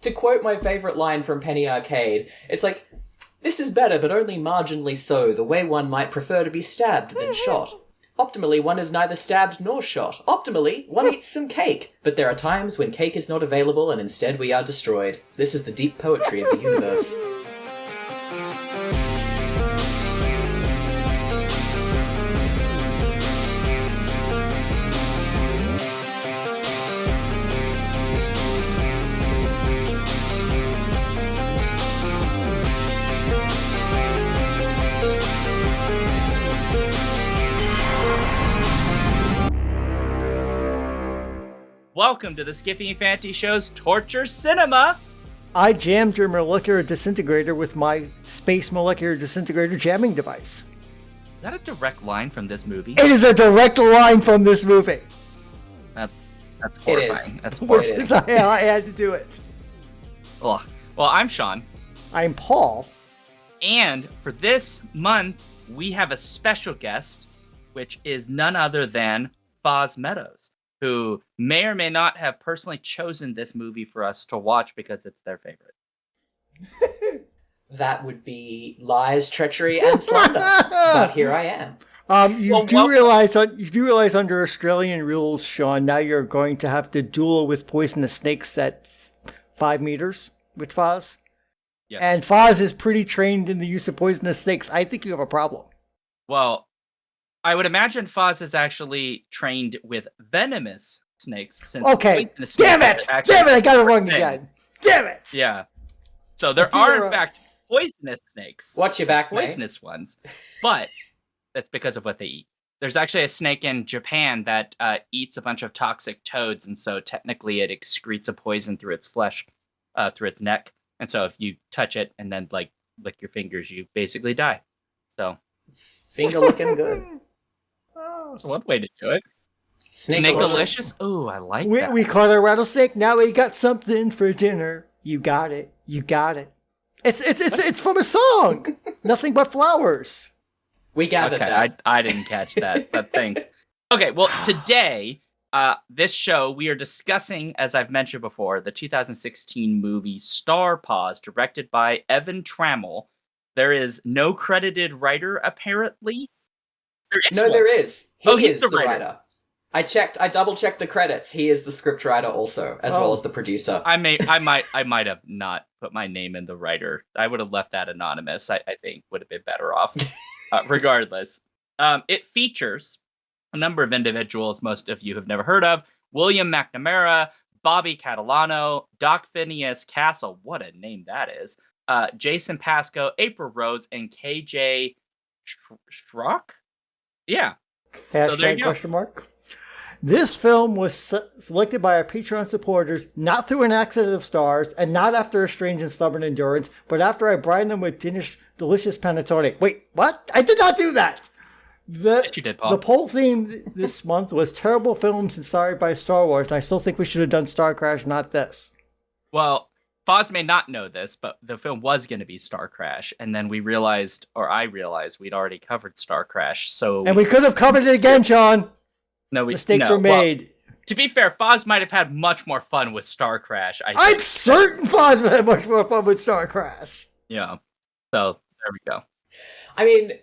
To quote my favourite line from Penny Arcade, it's like, this is better, but only marginally so, the way one might prefer to be stabbed than shot. Optimally, one is neither stabbed nor shot. Optimally, one eats some cake. But there are times when cake is not available and instead we are destroyed. This is the deep poetry of the universe. Welcome to the Skiffy Infanti Show's Torture Cinema! I jammed your molecular disintegrator with my space molecular disintegrator jamming device. Is that a direct line from this movie? It is a direct line from this movie. That's horrifying. It is. That's Which horrifying. is I had to do it. Ugh. Well, I'm Sean. I'm Paul. And for this month, we have a special guest, which is none other than Paws Meadows, who may or may not have personally chosen this movie for us to watch because it's their favorite. That would be lies, treachery, and slander. But here I am. You do realize under Australian rules, Sean, now you're going to have to duel with poisonous snakes at 5 meters with Foz. Yes. And Foz is pretty trained in the use of poisonous snakes. I think you have a problem. Well, I would imagine Foz is actually trained with venomous snakes. Since Okay. poisonous Damn snakes it! are actually Damn it! I got it wrong thing. again. Damn it! Yeah. So there I do are, know- in fact, poisonous snakes. Watch your back, mate. Poisonous ones. But that's because of what they eat. There's actually a snake in Japan that eats a bunch of toxic toads, and so technically it excretes a poison through its flesh, through its neck. And so if you touch it and then lick your fingers, you basically die. So It's finger looking good. that's one way to do it. Snake-alicious. Snake-alicious. Ooh, I like We, that. we caught a rattlesnake. Now we got something for dinner. You got it. You got it. It's from a song. Nothing but flowers. We gathered Okay, that. I didn't catch that, but thanks. Okay, well, today, this show, we are discussing, as I've mentioned before, the 2016 movie Star Paws, directed by Evan Trammell. There is no credited writer, apparently. There is. He he's is the the writer. writer. I double-checked the credits. He is the scriptwriter also, as well as the producer. I might have not put my name in the writer. I would have left that anonymous. I think would have been better off. Regardless, it features a number of individuals most of you have never heard of: William McNamara, Bobby Catalano, Doc Phineas Castle. What a name that is! Jason Pascoe, April Rose, and KJ Schrock. Yeah. So there you go. Question mark. This film was selected by our Patreon supporters not through an accident of stars and not after a strange and stubborn endurance, but after I brined them with delicious panettone. Wait, what? I did not do that! Yes, you did, Paul. The poll theme this month was terrible films inspired by Star Wars, and I still think we should have done Star Crash, not this. Well, Foz may not know this, but the film was going to be Star Crash, and then we realized, or I realized, we'd already covered Star Crash, so... And we could have covered it again, Sean! Mistakes were Well, made. to be fair, Foz might have had much more fun with Star Crash. I'm certain Foz would have much more fun with Star Crash. Yeah. So, there we go. I mean,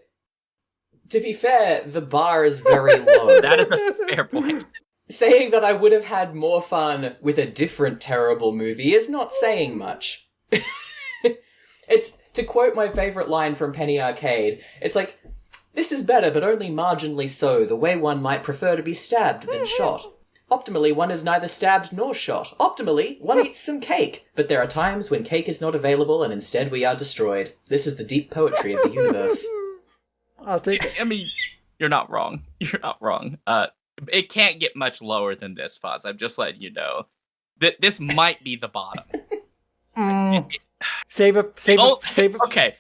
to be fair, the bar is very low. That is a fair point. Saying that I would have had more fun with a different terrible movie is not saying much. It's, to quote my favourite line from Penny Arcade, it's like, this is better, but only marginally so, the way one might prefer to be stabbed than shot. Optimally, one is neither stabbed nor shot. Optimally, one eats some cake. But there are times when cake is not available and instead we are destroyed. This is the deep poetry of the universe. I'll take it. I mean, you're not wrong. You're not wrong. It can't get much lower than this, Foz. I'm just letting you know. This might be the bottom. Save it. Okay.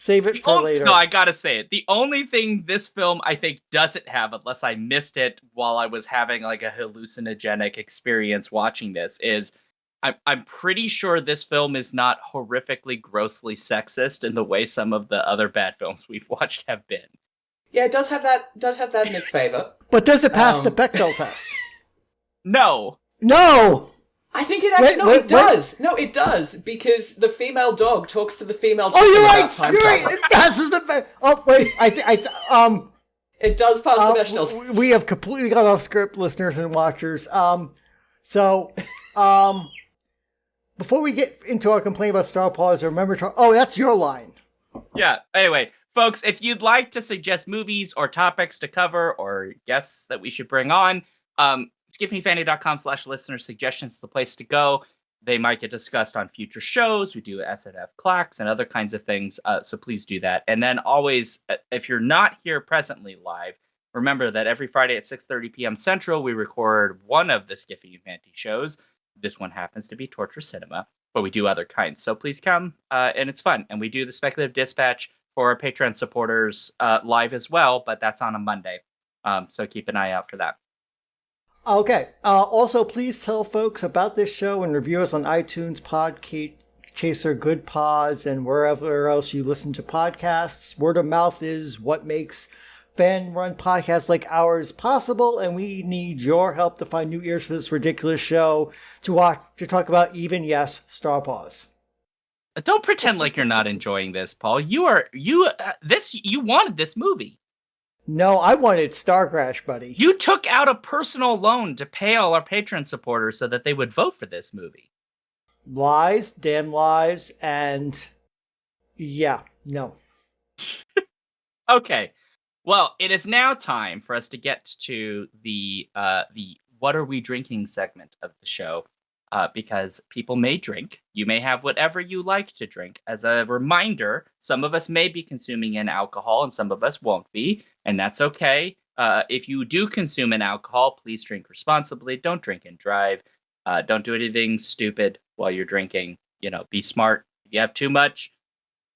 Save it for later. No, I gotta say it. The only thing this film, I think, doesn't have, unless I missed it while I was having like a hallucinogenic experience watching this, is I'm pretty sure this film is not horrifically, grossly sexist in the way some of the other bad films we've watched have been. Yeah, it does have that in its favour. But does it pass the Bechdel test? No. No! I think it actually Wait, it does. No, it does because the female dog talks to the female chicken. Oh, you're about right. time You're right. travel. It passes the. Oh wait, It does pass the Bechdel test. we have completely got off script, listeners and watchers. Before we get into our complaint about Star Paws, remember to. Oh, that's your line. Yeah. Anyway, folks, if you'd like to suggest movies or topics to cover or guests that we should bring on, skipmefanny.com/listener suggestions is the place to go. They might get discussed on future shows. We do SNF Clacks and other kinds of things. So please do that. And then always, if you're not here presently live, remember that every Friday at 6:30 p.m. Central, we record one of the Skiffy and Fanty shows. This one happens to be Torture Cinema, but we do other kinds. So please come, and it's fun. And we do the Speculative Dispatch for our Patreon supporters live as well, but that's on a Monday. So keep an eye out for that. Okay. Also, please tell folks about this show and review us on iTunes, Podchaser, Good Pods, and wherever else you listen to podcasts. Word of mouth is what makes fan-run podcasts like ours possible, and we need your help to find new ears for this ridiculous show to talk about even, yes, Star Paws. Don't pretend like you're not enjoying this, Paul. You wanted this movie. No, I wanted Star Crash, buddy. You took out a personal loan to pay all our Patreon supporters so that they would vote for this movie. Lies, damn lies, and yeah, no. Okay. Well, it is now time for us to get to the what are we drinking segment of the show. Because people may drink. You may have whatever you like to drink. As a reminder, some of us may be consuming an alcohol and some of us won't be, and that's okay. If you do consume an alcohol, please drink responsibly. Don't drink and drive. Don't do anything stupid while you're drinking. Be smart. If you have too much,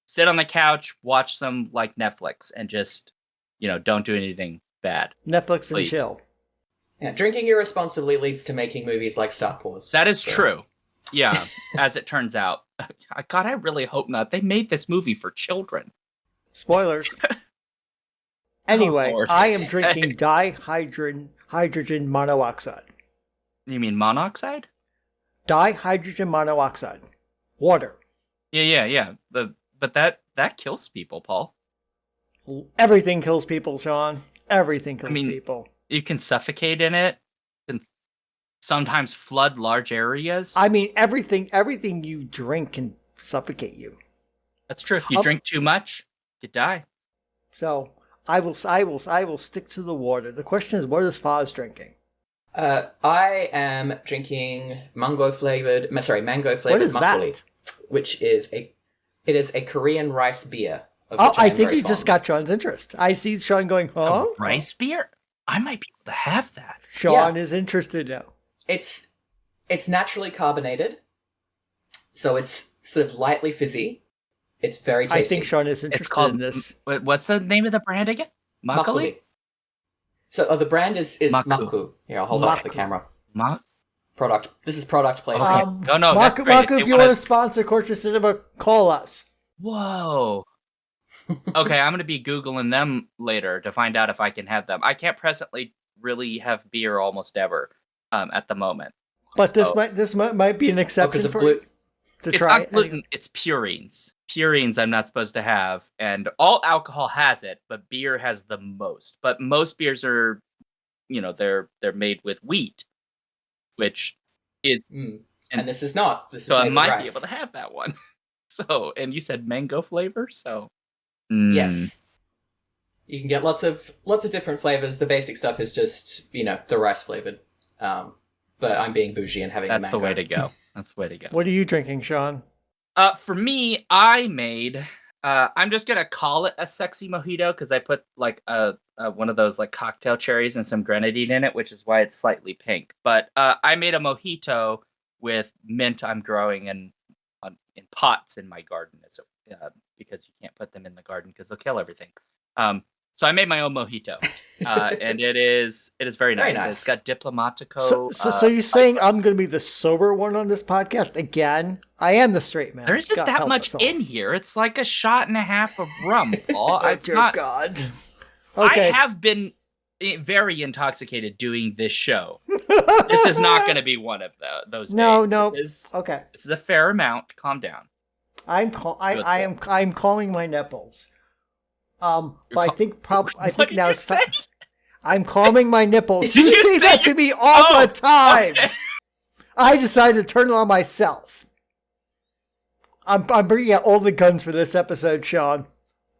sit on the couch, watch some Netflix, and just, don't do anything bad. Netflix and please. chill. Yeah, drinking irresponsibly leads to making movies like Star Wars. That is true. Yeah, as it turns out. God, I really hope not. They made this movie for children. Spoilers. Anyway, Lord. I am drinking dihydrogen monoxide. You mean monoxide? Dihydrogen monoxide. Water. Yeah. But that kills people, Paul. Everything kills people, Sean. Everything kills people. You can suffocate in it. You can sometimes flood large areas. I mean, everything you drink can suffocate you. That's true. If you drink too much, you die. So I will stick to the water. The question is, what is Foz drinking? I am drinking mango flavored What is makgeolli, that? which is a Korean rice beer. Oh, I think you just got Sean's interest. I see Sean going, huh? A rice beer? I might be able to have that. Sean is interested now. It's naturally carbonated, so it's sort of lightly fizzy. It's very tasty. I think Sean is interested in this. What's the name of the brand again? Makgeolli? So the brand is Maku. Maku. Here, I'll hold it up to the camera. Product. This is product placement. Okay. No, that's great. Maku, if you want to sponsor Culture Cinema, call us. Whoa. Okay, I'm going to be Googling them later to find out if I can have them. I can't presently really have beer almost ever at the moment. But this might be an exception for you to it's try. Not gluten, it's purines. Purines I'm not supposed to have, and all alcohol has it, but beer has the most. But most beers are, they're made with wheat, which is... And this is not. So I might be able to have that one. So, and you said mango flavor, so... Yes. You can get lots of different flavors. The basic stuff is just, the rice flavored. But I'm being bougie and having a mango. That's the way to go. That's the way to go. What are you drinking, Sean? For me, I made... I'm just going to call it a sexy mojito because I put one of those cocktail cherries and some grenadine in it, which is why it's slightly pink. But I made a mojito with mint I'm growing in pots in my garden. Because you can't put them in the garden because they'll kill everything. So I made my own mojito, and it is very nice. It's got Diplomatico. So you're saying I'm going to be the sober one on this podcast again? I am the straight man. There isn't God, that much in here. It's like a shot and a half of rum, Paul. Oh, dear God. Okay. Okay. I have been very intoxicated doing this show. This is not going to be one of those days. No. This Okay. is a fair amount. Calm down. I'm calling my nipples. But I think now it's time. I'm calming my nipples. You say that to me all the time. Okay. I decided to turn it on myself. I'm bringing out all the guns for this episode, Sean.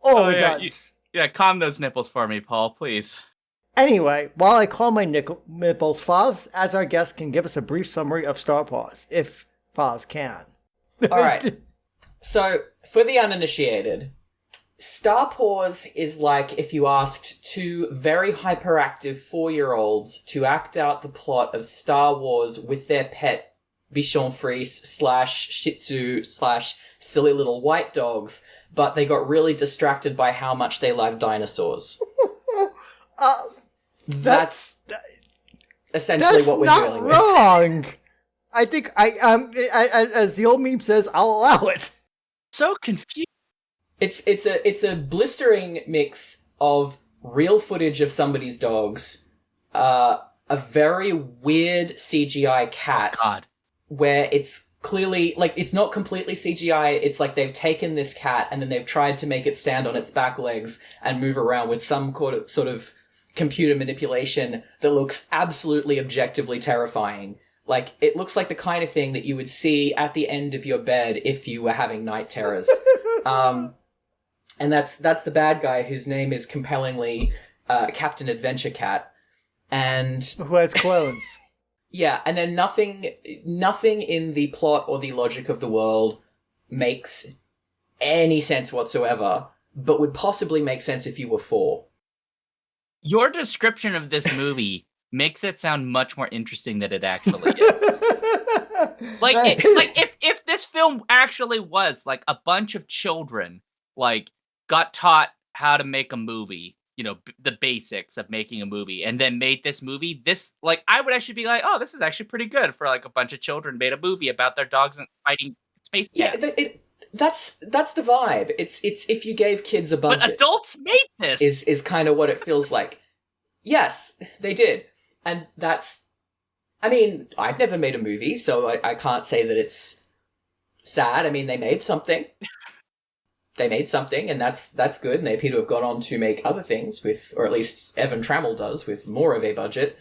All the guns. Calm those nipples for me, Paul, please. Anyway, while I call my nipples, Foz, as our guest, can give us a brief summary of Star Paws, if Foz can. All right. So, for the uninitiated, Star Paws is like if you asked two very hyperactive 4-year-olds to act out the plot of Star Wars with their pet Bichon Frise / Shih Tzu / silly little white dogs, but they got really distracted by how much they like dinosaurs. That's essentially what we're dealing with. That's not wrong. I think as the old meme says, I'll allow it. So confused. It's a blistering mix of real footage of somebody's dogs, a very weird CGI cat, where it's clearly, like, it's not completely CGI, it's like they've taken this cat and then they've tried to make it stand on its back legs and move around with some sort of computer manipulation that looks absolutely objectively terrifying. Like, it looks like the kind of thing that you would see at the end of your bed if you were having night terrors. And that's the bad guy, whose name is compellingly Captain Adventure Cat. And who has clones. Yeah, and then nothing in the plot or the logic of the world makes any sense whatsoever, but would possibly make sense if you were 4. Your description of this movie makes it sound much more interesting than it actually is. If this film actually was like a bunch of children got taught how to make a movie, the basics of making a movie, and then made this movie, I would actually be like, oh, this is actually pretty good for a bunch of children made a movie about their dogs and fighting space cats. Yeah, that's the vibe. It's if you gave kids a budget. But adults made this. Is kind of what it feels like. Yes, they did. And I mean, I've never made a movie, so I can't say that it's sad. I mean, they made something. And that's good, and they appear to have gone on to make other things with, or at least Evan Trammell does, with more of a budget.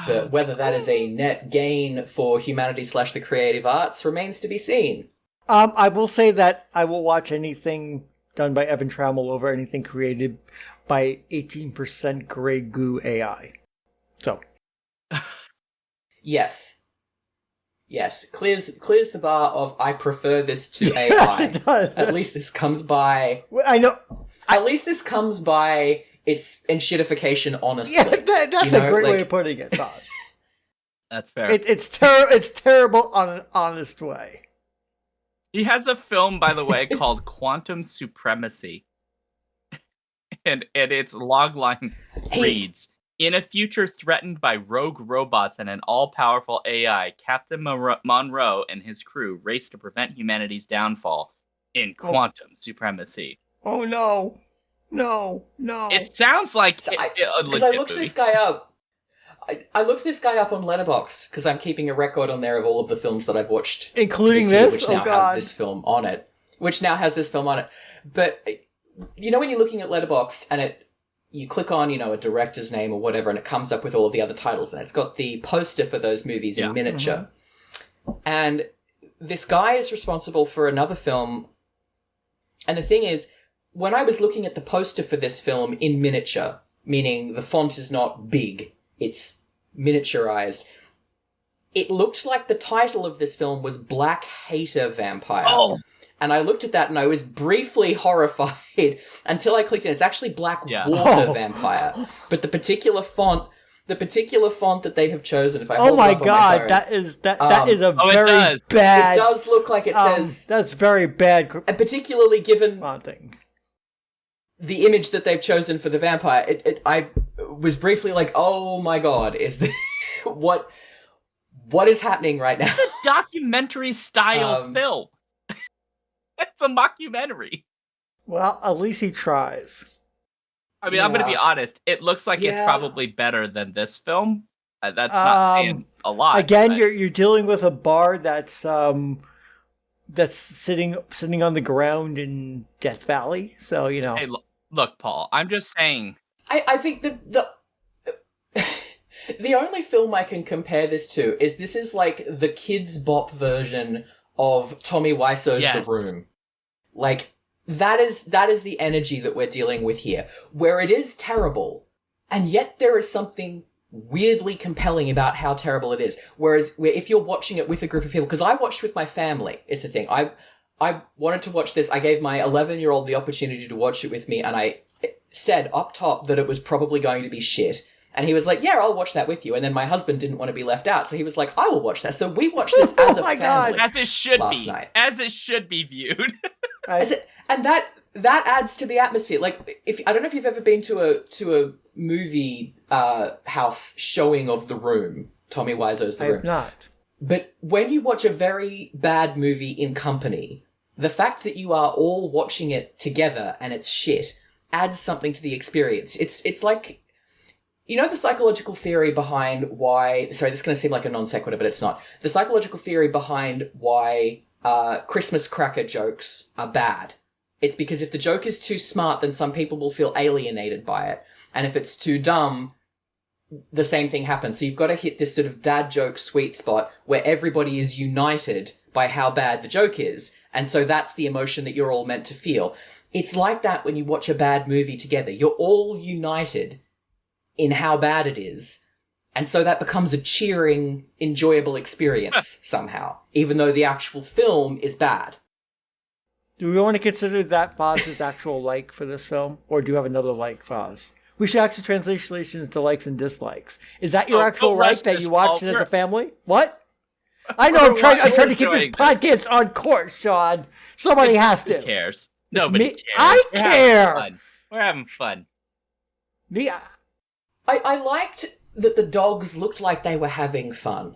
But whether that is a net gain for humanity / the creative arts remains to be seen. I will say that I will watch anything done by Evan Trammell over anything created by 18% Grey Goo AI. So. Yes, clears the bar of I prefer this to AI. Yes, it does. At least this comes by... I know. At least this comes by its enshittification honestly. Yeah, that's a great way of putting it, Paws. That's fair. It's terrible on an honest way. He has a film, by the way, called Quantum Supremacy. And its logline reads... In a future threatened by rogue robots and an all-powerful AI, Captain Monroe and his crew race to prevent humanity's downfall in quantum supremacy. Oh, no. It sounds like because I looked this guy up. I looked this guy up on Letterboxd because I'm keeping a record on there of all of the films that I've watched, including this, which now has this film on it. But when you're looking at Letterboxd and you click on, a director's name or whatever, and it comes up with all of the other titles, and it's got the poster for those movies in miniature. Mm-hmm. And this guy is responsible for another film. And the thing is, when I was looking at the poster for this film in miniature, meaning the font is not big, it's miniaturized, it looked like the title of this film was Black Hater Vampire. Oh! And I looked at that and I was briefly horrified until I clicked in. It's actually Black Water Vampire. But the particular font that they have chosen, if I hold it up on my phone, that is a very bad. It does look like it says. That's very bad. And particularly given fonting. The image that they've chosen for the vampire, I was briefly like, oh my god, is this what is happening right now? It's a documentary style film. It's a mockumentary. Well, at least he tries. I mean, I'm going to be honest. It looks like it's Yeah. probably better than this film. That's not saying a lot. Again, but- you're dealing with a bar that's sitting on the ground in Death Valley. So Hey, look, Paul. I'm just saying. I think the the only film I can compare this to is this is like the Kids Bop version of Tommy Wiseau's Yes. The Room. Like that is the energy that we're dealing with here, where it is terrible, and yet there is something weirdly compelling about how terrible it is. Whereas if you're watching it with a group of people, because I watched with my family, is the thing. I wanted to watch this. I gave my 11-year-old the opportunity to watch it with me, and I said up top that it was probably going to be shit. And he was like, yeah, I'll watch that with you. And then my husband didn't want to be left out, so he was like, I will watch that. So we watched this as a family. As it should last be. night. As it should be viewed. And that adds to the atmosphere. Like, if I don't know if you've ever been to a movie house showing of The Room, Tommy Wiseau's The I Room. have not. But when you watch a very bad movie in company, the fact that you are all watching it together and it's shit adds something to the experience. It's like, you know, the psychological theory behind why... Sorry, this is going to seem like a non sequitur, but it's not. The psychological theory behind why Christmas cracker jokes are bad. It's because if the joke is too smart, then some people will feel alienated by it. And if it's too dumb, the same thing happens. So you've got to hit this sort of dad joke sweet spot where everybody is united by how bad the joke is. And so that's the emotion that you're all meant to feel. It's like that when you watch a bad movie together. You're all united in how bad it is. And so that becomes a cheering, enjoyable experience somehow, even though the actual film is bad. Do we want to consider that Foz's actual like for this film? Or do you have another like, Foz? We should actually translation into likes and dislikes. Is that your actual like that you watched it as a family? What? I know, I'm trying to keep this podcast on course, Sean. Somebody has to. Who cares? Nobody cares. I care! We're having fun. Me, I liked that the dogs looked like they were having fun.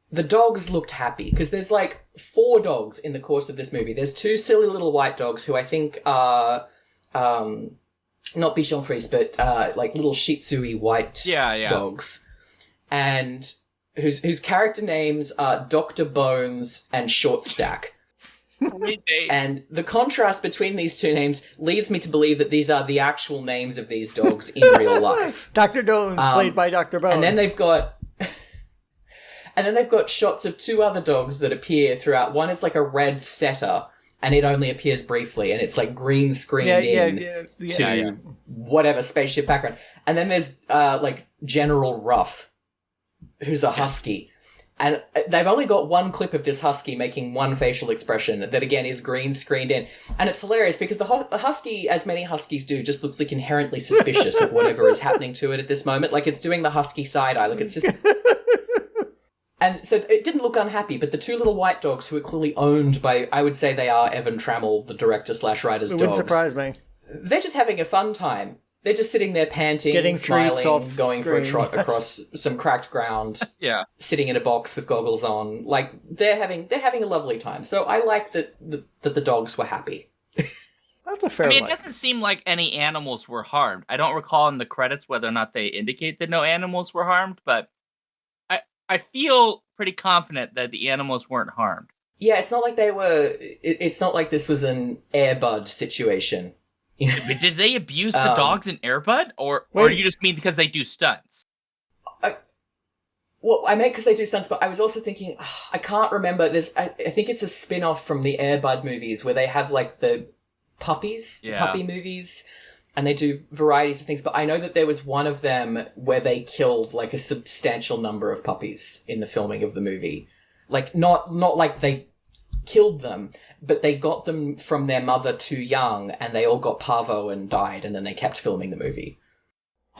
The dogs looked happy, because there's like 4 dogs in the course of this movie. There's 2 silly little white dogs who I think are, not Bichon Frise, but like little Shih Tzu-y white dogs. And whose character names are Dr. Bones and Short Stack. And the contrast between these 2 names leads me to believe that these are the actual names of these dogs in real life. Dr. Bones, played by Dr. Bones. And then they've got shots of 2 other dogs that appear throughout. One is like a red setter, and it only appears briefly, and it's like green screened to whatever spaceship background. And then there's like General Ruff, who's a husky. And they've only got 1 clip of this husky making 1 facial expression that, again, is green screened in. And it's hilarious because the husky, as many huskies do, just looks like inherently suspicious of whatever is happening to it at this moment. Like, it's doing the husky side eye. Like, it's just... And so it didn't look unhappy, but the 2 little white dogs who are clearly owned by, I would say they are Evan Trammell, the director/writer's dogs. It wouldn't surprise me. They're just having a fun time. They're just sitting there panting, getting smiling, off going for a trot across some cracked ground, sitting in a box with goggles on. Like, they're having a lovely time. So I like that the dogs were happy. That's a fair it doesn't seem like any animals were harmed. I don't recall in the credits whether or not they indicate that no animals were harmed, but I feel pretty confident that the animals weren't harmed. Yeah, it's not like they were... It's not like this was an Air Bud situation. But did they abuse the dogs in Air Bud? Or you just mean because they do stunts? Well, I meant because they do stunts, but I was also thinking... I can't remember. I think it's a spin-off from the Air Bud movies where they have, like, the puppies, the puppy movies... And they do varieties of things, but I know that there was one of them where they killed like a substantial number of puppies in the filming of the movie. Like not like they killed them, but they got them from their mother too young, and they all got parvo and died, and then they kept filming the movie.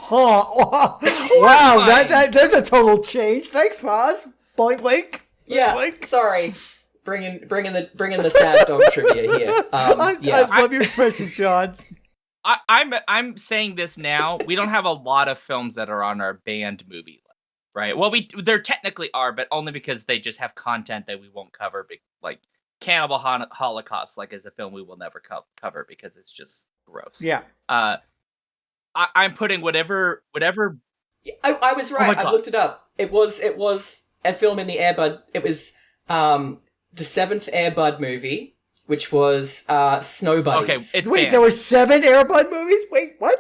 Wow, there's a total change. Thanks, Paws. Point blank. Sorry. Bringing the sad dog trivia here. I love your expression, Sean. I'm saying this now. We don't have a lot of films that are on our banned movie list, right? Well, there technically are, but only because they just have content that we won't cover, like Cannibal Holocaust, like is a film we will never cover because it's just gross. Yeah. I'm putting whatever. I was my right. I God. looked it up. It was a film in the Air Bud. It was the seventh Air Bud movie, which was Snow Buddies. Okay, it's Wait, banned. there were 7 Air Bud movies? Wait, what?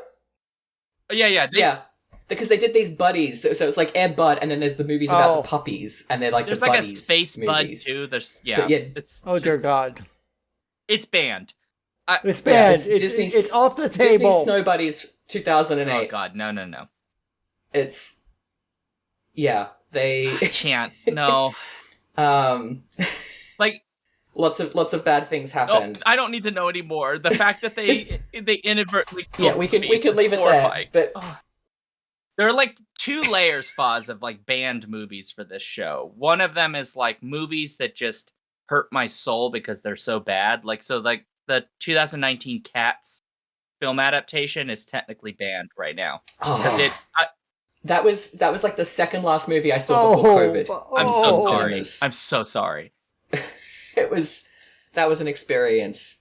Yeah. Yeah, because they did these buddies. So it's like Air Bud, and then there's the movies about the puppies, and they're like There's the like a buddies space movies. bud too. There's So, yeah. It's Oh, dear just- God. It's banned. It's banned. it's it's, Disney's- it's off the table. Disney Snow Buddies 2008. Oh God, no. It's yeah, they I can't. No. Like lots of bad things no, happened. I don't need to know anymore. The fact that they inadvertently Yeah, we can puppies leave is it horrifying. there. But There are like 2 layers, Foz, of like banned movies for this show. One of them is like movies that just hurt my soul because they're so bad. Like the 2019 Cats film adaptation is technically banned right now because that was like the second last movie I saw before COVID. I'm so sorry. Cinemas. I'm so sorry. That was an experience.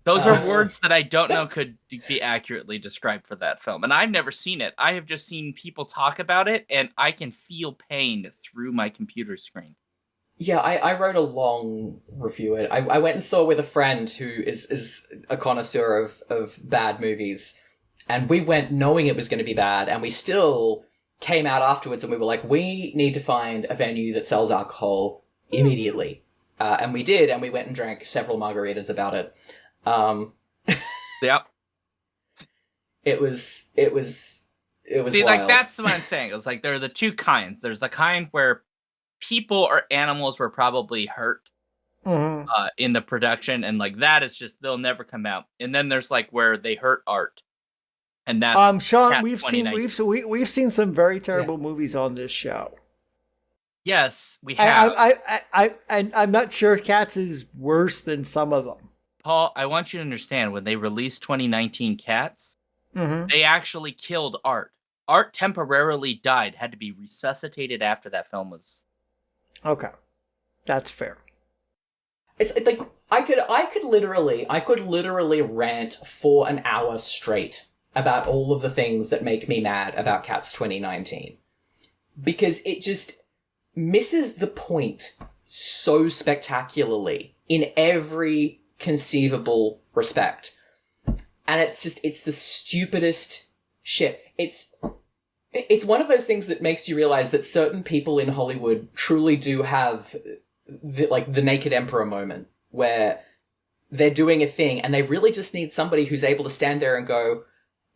Those are words that I don't know could be accurately described for that film. And I've never seen it. I have just seen people talk about it, and I can feel pain through my computer screen. Yeah, I wrote a long review. I went and saw it with a friend who is a connoisseur of bad movies. And we went knowing it was going to be bad, and we still came out afterwards and we were like, we need to find a venue that sells alcohol immediately. And we did, and we went and drank several margaritas about it. Yep. It was See, wild. like, that's what I'm saying. It's like there are the 2 kinds. There's the kind where people or animals were probably hurt in the production, and like that is just they'll never come out. And then there's like where they hurt art, and that's Sean, Cat we've 2019. we've seen some very terrible movies on this show. Yes, we have. I'm not sure Cats is worse than some of them. Paul, I want you to understand, when they released 2019 Cats, they actually killed art. Art temporarily died, had to be resuscitated after that film was... Okay. That's fair. It's like, I could literally rant for an hour straight about all of the things that make me mad about Cats 2019. Because it just misses the point so spectacularly in every conceivable respect. And it's the stupidest shit. It's one of those things that makes you realize that certain people in Hollywood truly do have the Naked Emperor moment, where they're doing a thing and they really just need somebody who's able to stand there and go,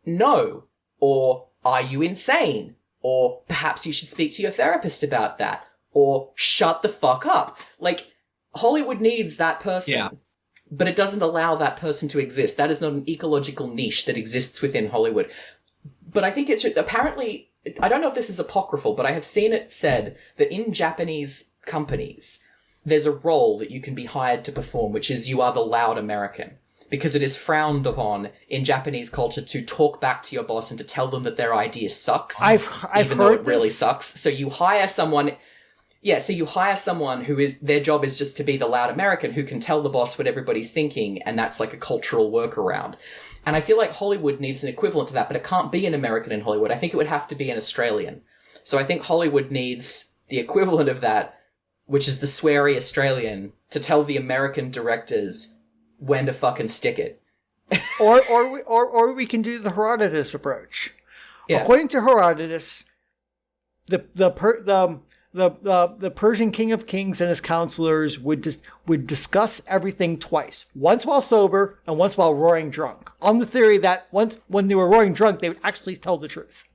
no, or are you insane? Or perhaps you should speak to your therapist about that, or shut the fuck up. Like, Hollywood needs that person. Yeah. But it doesn't allow that person to exist. That is not an ecological niche that exists within Hollywood. But I think it's apparently, I don't know if this is apocryphal, but I have seen it said that in Japanese companies, there's a role that you can be hired to perform, which is you are the loud American. Because it is frowned upon in Japanese culture to talk back to your boss and to tell them that their idea sucks. I've even though heard it really this. sucks. So you hire someone... Yeah, so you hire someone who is, their job is just to be the loud American who can tell the boss what everybody's thinking, and that's like a cultural workaround. And I feel like Hollywood needs an equivalent to that, but it can't be an American in Hollywood. I think it would have to be an Australian. So I think Hollywood needs the equivalent of that, which is the sweary Australian, to tell the American directors when to fucking stick it. or we can do the Herodotus approach. Yeah. According to Herodotus, the Persian king of kings and his counselors would discuss everything twice. Once while sober and once while roaring drunk. On the theory that when they were roaring drunk, they would actually tell the truth.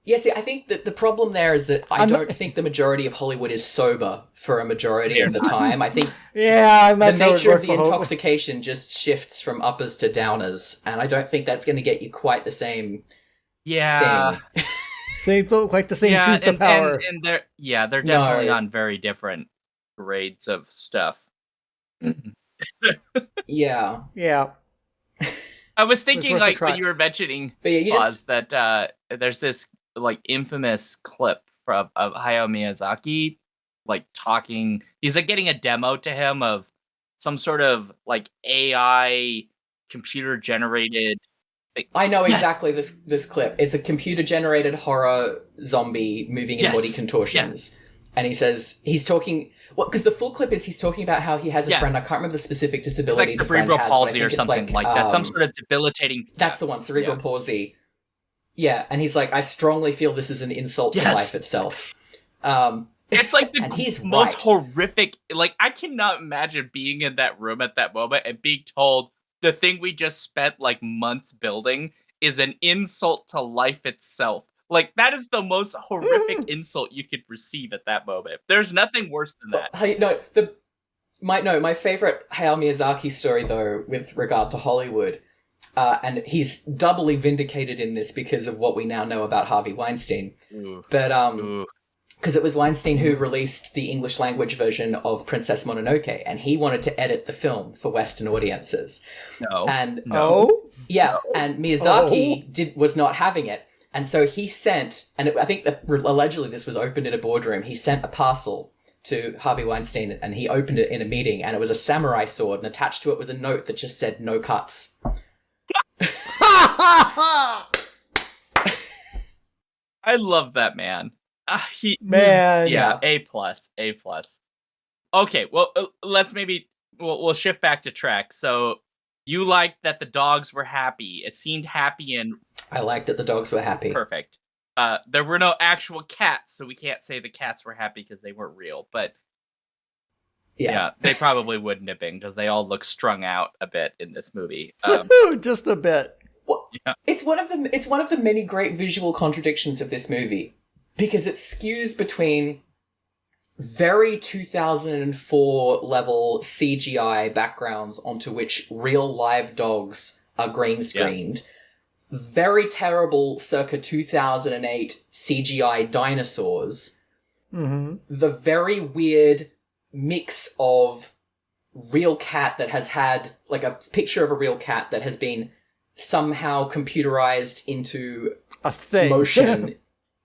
Yeah, see, I think that the problem there is that I don't think the majority of Hollywood is sober for a majority of the time. I think I'm not the sure nature of the for hope. intoxication just shifts from uppers to downers, and I don't think that's going to get you quite the same thing. Same, quite the same truth to power. And they're definitely on very different grades of stuff. Yeah. I was thinking, worth a like, try. when you were mentioning, But yeah, you Paws, that there's this, like, infamous clip of Hayao Miyazaki, like, talking. He's, like, getting a demo to him of some sort of, like, AI computer-generated I know Yes. exactly this clip. It's a computer-generated horror zombie moving in Yes. body contortions. And he's talking... Well, because the full clip is he's talking about how he has a friend. I can't remember the specific It's disability like the friend cerebral has, but I palsy think or it's something like that. Some sort of debilitating... That's the one, cerebral palsy. Yeah, and he's like, I strongly feel this is an insult to life itself. It's like the and he's most horrific... Like, I cannot imagine being in that room at that moment and being told the thing we just spent, like, months building is an insult to life itself. Like, that is the most horrific insult you could receive at that moment. There's nothing worse than that. My favorite Hayao Miyazaki story, though, with regard to Hollywood, and he's doubly vindicated in this because of what we now know about Harvey Weinstein. But because it was Weinstein who released the English language version of Princess Mononoke, and he wanted to edit the film for Western audiences. And Miyazaki was not having it. And so he sent, I think that allegedly this was opened in a boardroom, he sent a parcel to Harvey Weinstein and he opened it in a meeting and it was a samurai sword and attached to it was a note that just said, "No cuts." I love that man. A plus. Okay, well, let's we'll shift back to track. So you liked that the dogs were happy. It seemed happy and... I liked that the dogs were happy. Perfect. There were no actual cats, so we can't say the cats were happy because they weren't real. But yeah they probably wouldn't have been because they all look strung out a bit in this movie. Just a bit. Well, it's one of the many great visual contradictions of this movie because it skews between very 2004 level CGI backgrounds onto which real live dogs are green screened. Very terrible circa 2008 CGI dinosaurs. Mm-hmm. The very weird mix of real cat that has had, like a picture of a real cat that has been somehow computerized into a thing. Motion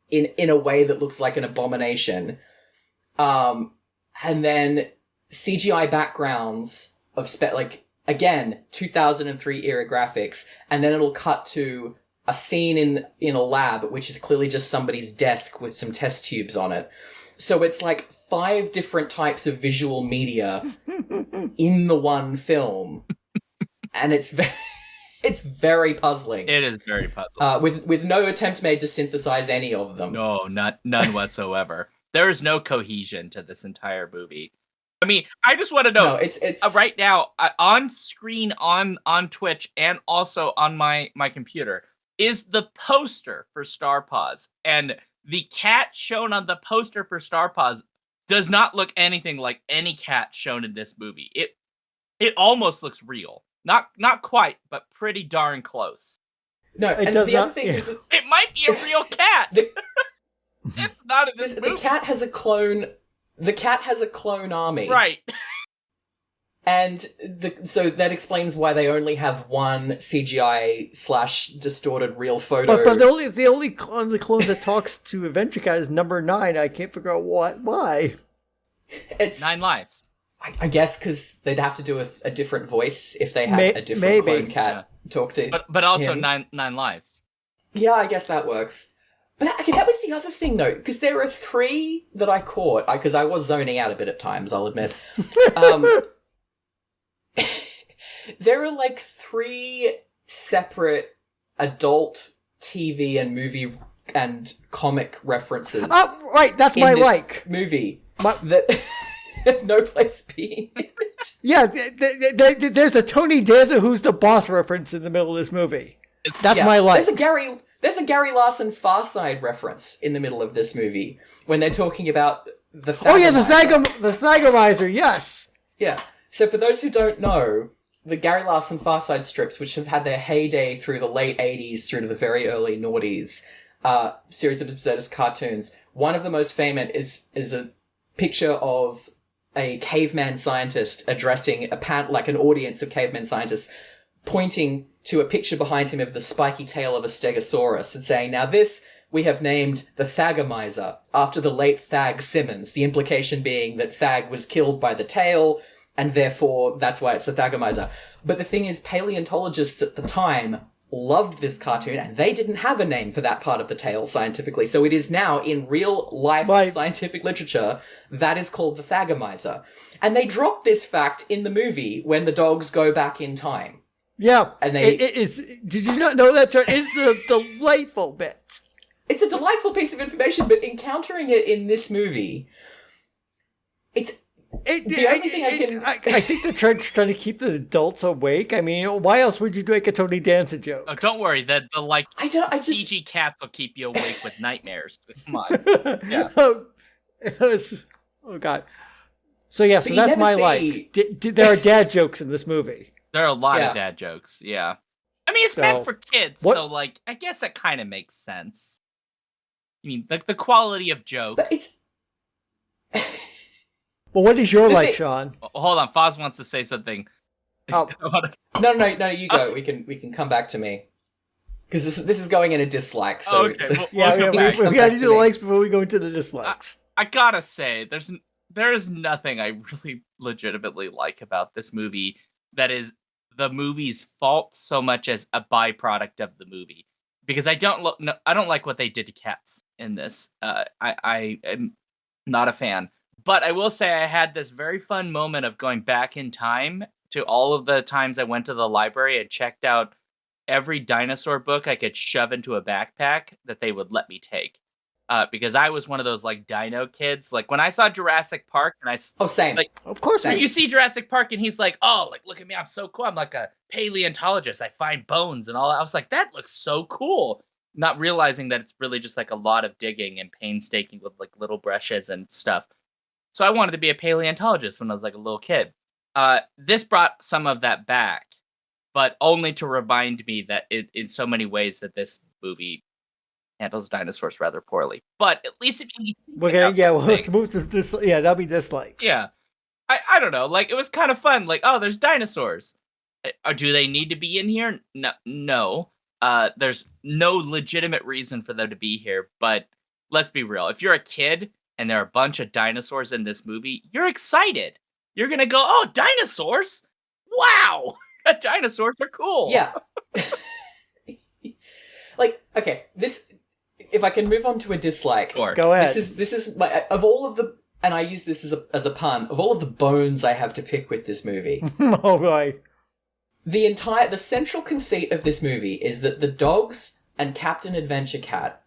in a way that looks like an abomination. And then CGI backgrounds of again, 2003 era graphics, and then it'll cut to a scene in a lab, which is clearly just somebody's desk with some test tubes on it. So it's like 5 different types of visual media in the one film. And it's very puzzling. It is very puzzling. With no attempt made to synthesize any of them. No, none whatsoever. There is no cohesion to this entire movie. I mean, I just want to know. No, it's right now on screen on Twitch and also on my computer is the poster for Star Paws, and the cat shown on the poster for Star Paws does not look anything like any cat shown in this movie. It almost looks real, not quite, but pretty darn close. No, it and does the not, other thing is that it might be a real cat. It's not in this movie. The cat has a clone. The cat has a clone army. Right. And so that explains why they only have one CGI / distorted real photo. But the only clone that talks to Adventure Cat is number 9. I can't figure out why. It's 9 lives. I guess because they'd have to do a different voice if they had a different clone cat talk to. But also him. 9 lives. Yeah, I guess that works. But that was the other thing, though, because there are 3 that I caught, because I was zoning out a bit at times, I'll admit. There are, 3 separate adult TV and movie and comic references. Oh, right, that's my like. Movie that have no place being in it. Yeah, there's a Tony Danza Who's the Boss reference in the middle of this movie. That's my like. There's a Gary Larson Far Side reference in the middle of this movie when they're talking about the Thagomizer. Oh yeah, the Thagomizer, yes. Yeah. So for those who don't know, the Gary Larson Far Side strips, which have had their heyday through the late 80s through to the very early noughties, series of absurdist cartoons, one of the most famous is a picture of a caveman scientist addressing an audience of caveman scientists, pointing to a picture behind him of the spiky tail of a stegosaurus and saying, "Now this we have named the Thagomizer, after the late Thag Simmons," the implication being that Thag was killed by the tail, and therefore that's why it's the Thagomizer. But the thing is, paleontologists at the time loved this cartoon, and they didn't have a name for that part of the tale scientifically. So it is now in real life scientific literature that is called the Thagomizer. And they dropped this fact in the movie when the dogs go back in time. Yeah, and it is. Did you not know that, John? It's a delightful bit. It's a delightful piece of information, but encountering it in this movie, I think the trend's trying to keep the adults awake. I mean, why else would you make a Tony Danza joke? Oh, don't worry. The CG cats will keep you awake with nightmares. Come on. Yeah. Oh God. So yeah, so that's my like. There are dad jokes in this movie. There are a lot of dad jokes. Yeah. I mean, it's meant for kids, so like, I guess that kind of makes sense. I mean, like the quality of joke. But it's. Well, what is your like, Sean? Hold on, Foz wants to say something. Oh. No, you go. We can come back to me. Because this is going in a dislike. So, okay. We got to do the likes before we go into the dislikes. I gotta say, there is nothing I really legitimately like about this movie that is the movie's fault so much as a byproduct of the movie. Because I don't like what they did to cats in this. I am not a fan. But I will say I had this very fun moment of going back in time to all of the times I went to the library and checked out every dinosaur book I could shove into a backpack that they would let me take. Because I was one of those like dino kids. Like when I saw Jurassic Park and same. Like, of course. You see Jurassic Park and he's like, oh, like look at me, I'm so cool. I'm like a paleontologist. I find bones and all. I was like, that looks so cool. Not realizing that it's really just like a lot of digging and painstaking with like little brushes and stuff. So I wanted to be a paleontologist when I was like a little kid. This brought some of that back, but only to remind me that in so many ways that this movie handles dinosaurs rather poorly. But at least let's move to this. Yeah, that'll be dislikes. Yeah, I don't know. Like it was kind of fun. Like, oh, there's dinosaurs. Do they need to be in here? No. There's no legitimate reason for them to be here. But let's be real. If you're a kid and there are a bunch of dinosaurs in this movie, you're excited. You're gonna go, oh, dinosaurs! Wow! Dinosaurs are cool! Yeah. Like, okay, if I can move on to a dislike. Sure. Go ahead. This is my, of all of the, and I use this as a pun, of all of the bones I have to pick with this movie. All right. The central conceit of this movie is that the dogs and Captain Adventure Cat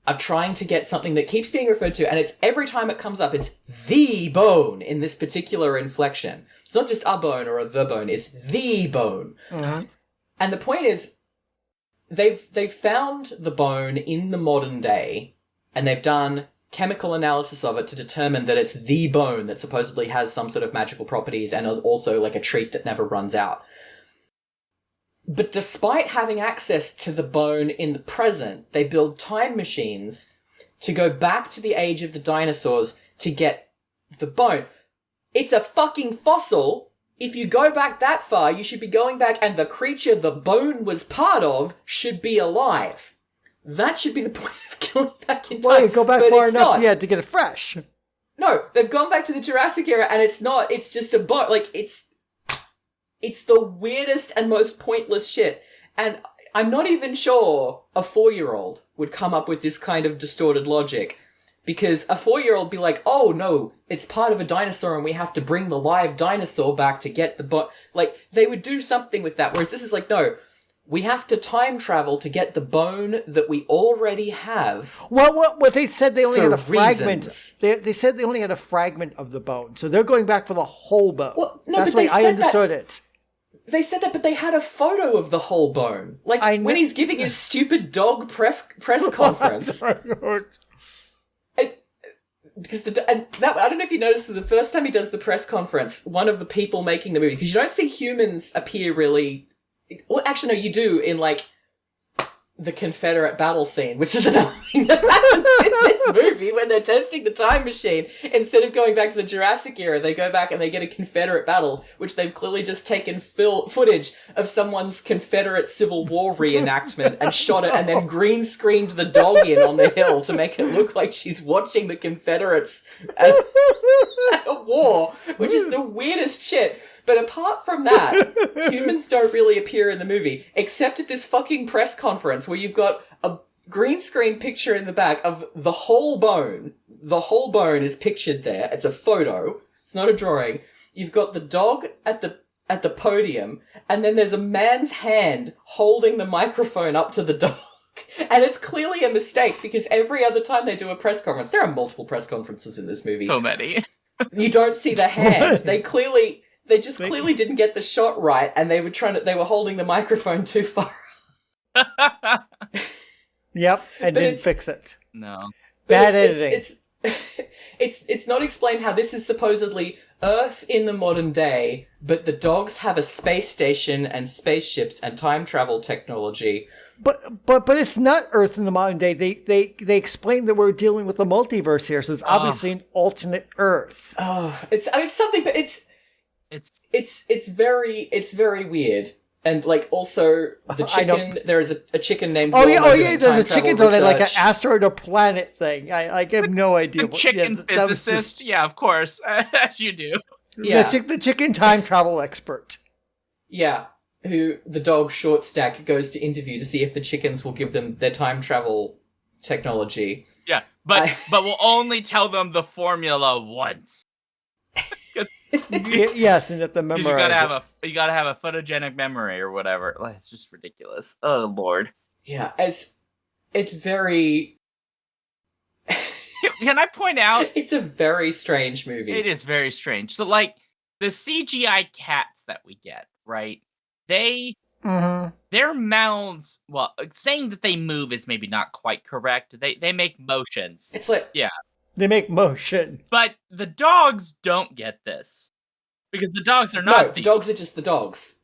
are trying to get something that keeps being referred to, and it's every time it comes up, it's the bone in this particular inflection. It's not just a bone or the bone, it's the bone. Mm-hmm. And the point is, they've found the bone in the modern day, and they've done chemical analysis of it to determine that it's the bone that supposedly has some sort of magical properties and is also like a treat that never runs out. But despite having access to the bone in the present, they build time machines to go back to the age of the dinosaurs to get the bone. It's a fucking fossil. If you go back that far, you should be going back and the creature the bone was part of should be alive. That should be the point of going back in time. Well, you go back far enough to get it fresh. No, they've gone back to the Jurassic era and it's not. It's just a bone. Like, it's the weirdest and most pointless shit. And I'm not even sure a 4-year-old would come up with this kind of distorted logic. Because a 4-year-old would be like, oh no, it's part of a dinosaur and we have to bring the live dinosaur back to get the bone. Like, they would do something with that. Whereas this is like, no, we have to time travel to get the bone that we already have. Well, what they said they only had a fragment. They said they only had a fragment of the bone. So they're going back for the whole bone. Well, no, that's the way I understood it. They said that, but they had a photo of the whole bone. Like, when he's giving his stupid dog press conference. Because I don't know if you noticed that the first time he does the press conference, one of the people making the movie, because you don't see humans appear really. Well, actually, no, you do in like the Confederate battle scene, which is another thing that happens in this movie when they're testing the time machine. Instead of going back to the Jurassic era, they go back and they get a Confederate battle, which they've clearly just taken footage of someone's Confederate Civil War reenactment and shot it and then green screened the dog in on the hill to make it look like she's watching the Confederates at a war, which is the weirdest shit. But apart from that, humans don't really appear in the movie, except at this fucking press conference where you've got a green screen picture in the back of the whole bone. The whole bone is pictured there. It's a photo. It's not a drawing. You've got the dog at the podium, and then there's a man's hand holding the microphone up to the dog. And it's clearly a mistake, because every other time they do a press conference, there are multiple press conferences in this movie. So many. You don't see the hand. They just clearly didn't get the shot right, and they were holding the microphone too far. Yep, and didn't fix it. No. Bad editing. It's not explained how this is supposedly Earth in the modern day, but the dogs have a space station and spaceships and time travel technology. But it's not Earth in the modern day. They explain that we're dealing with a multiverse here, so it's obviously an alternate Earth. Oh, it's something, but it's very weird. And like also the chicken, there is a chicken named. Oh yeah, there's a chicken on it, like an asteroid or planet thing. I have no idea. The chicken physicist, yeah, of course, as you do. Yeah, the chicken time travel expert. Yeah, who the dog Short Stack goes to interview to see if the chickens will give them their time travel technology. Yeah, but we'll only tell them the formula once. Yes, and that the memory. You gotta have a photogenic memory or whatever. It's just ridiculous. Oh Lord. Yeah, it's very. Can I point out? It's a very strange movie. It is very strange. So, like the CGI cats that we get, right? Their mouths. Well, saying that they move is maybe not quite correct. They make motions. It's like They make motion. But the dogs don't get this. Because the dogs are not the dogs are just the dogs.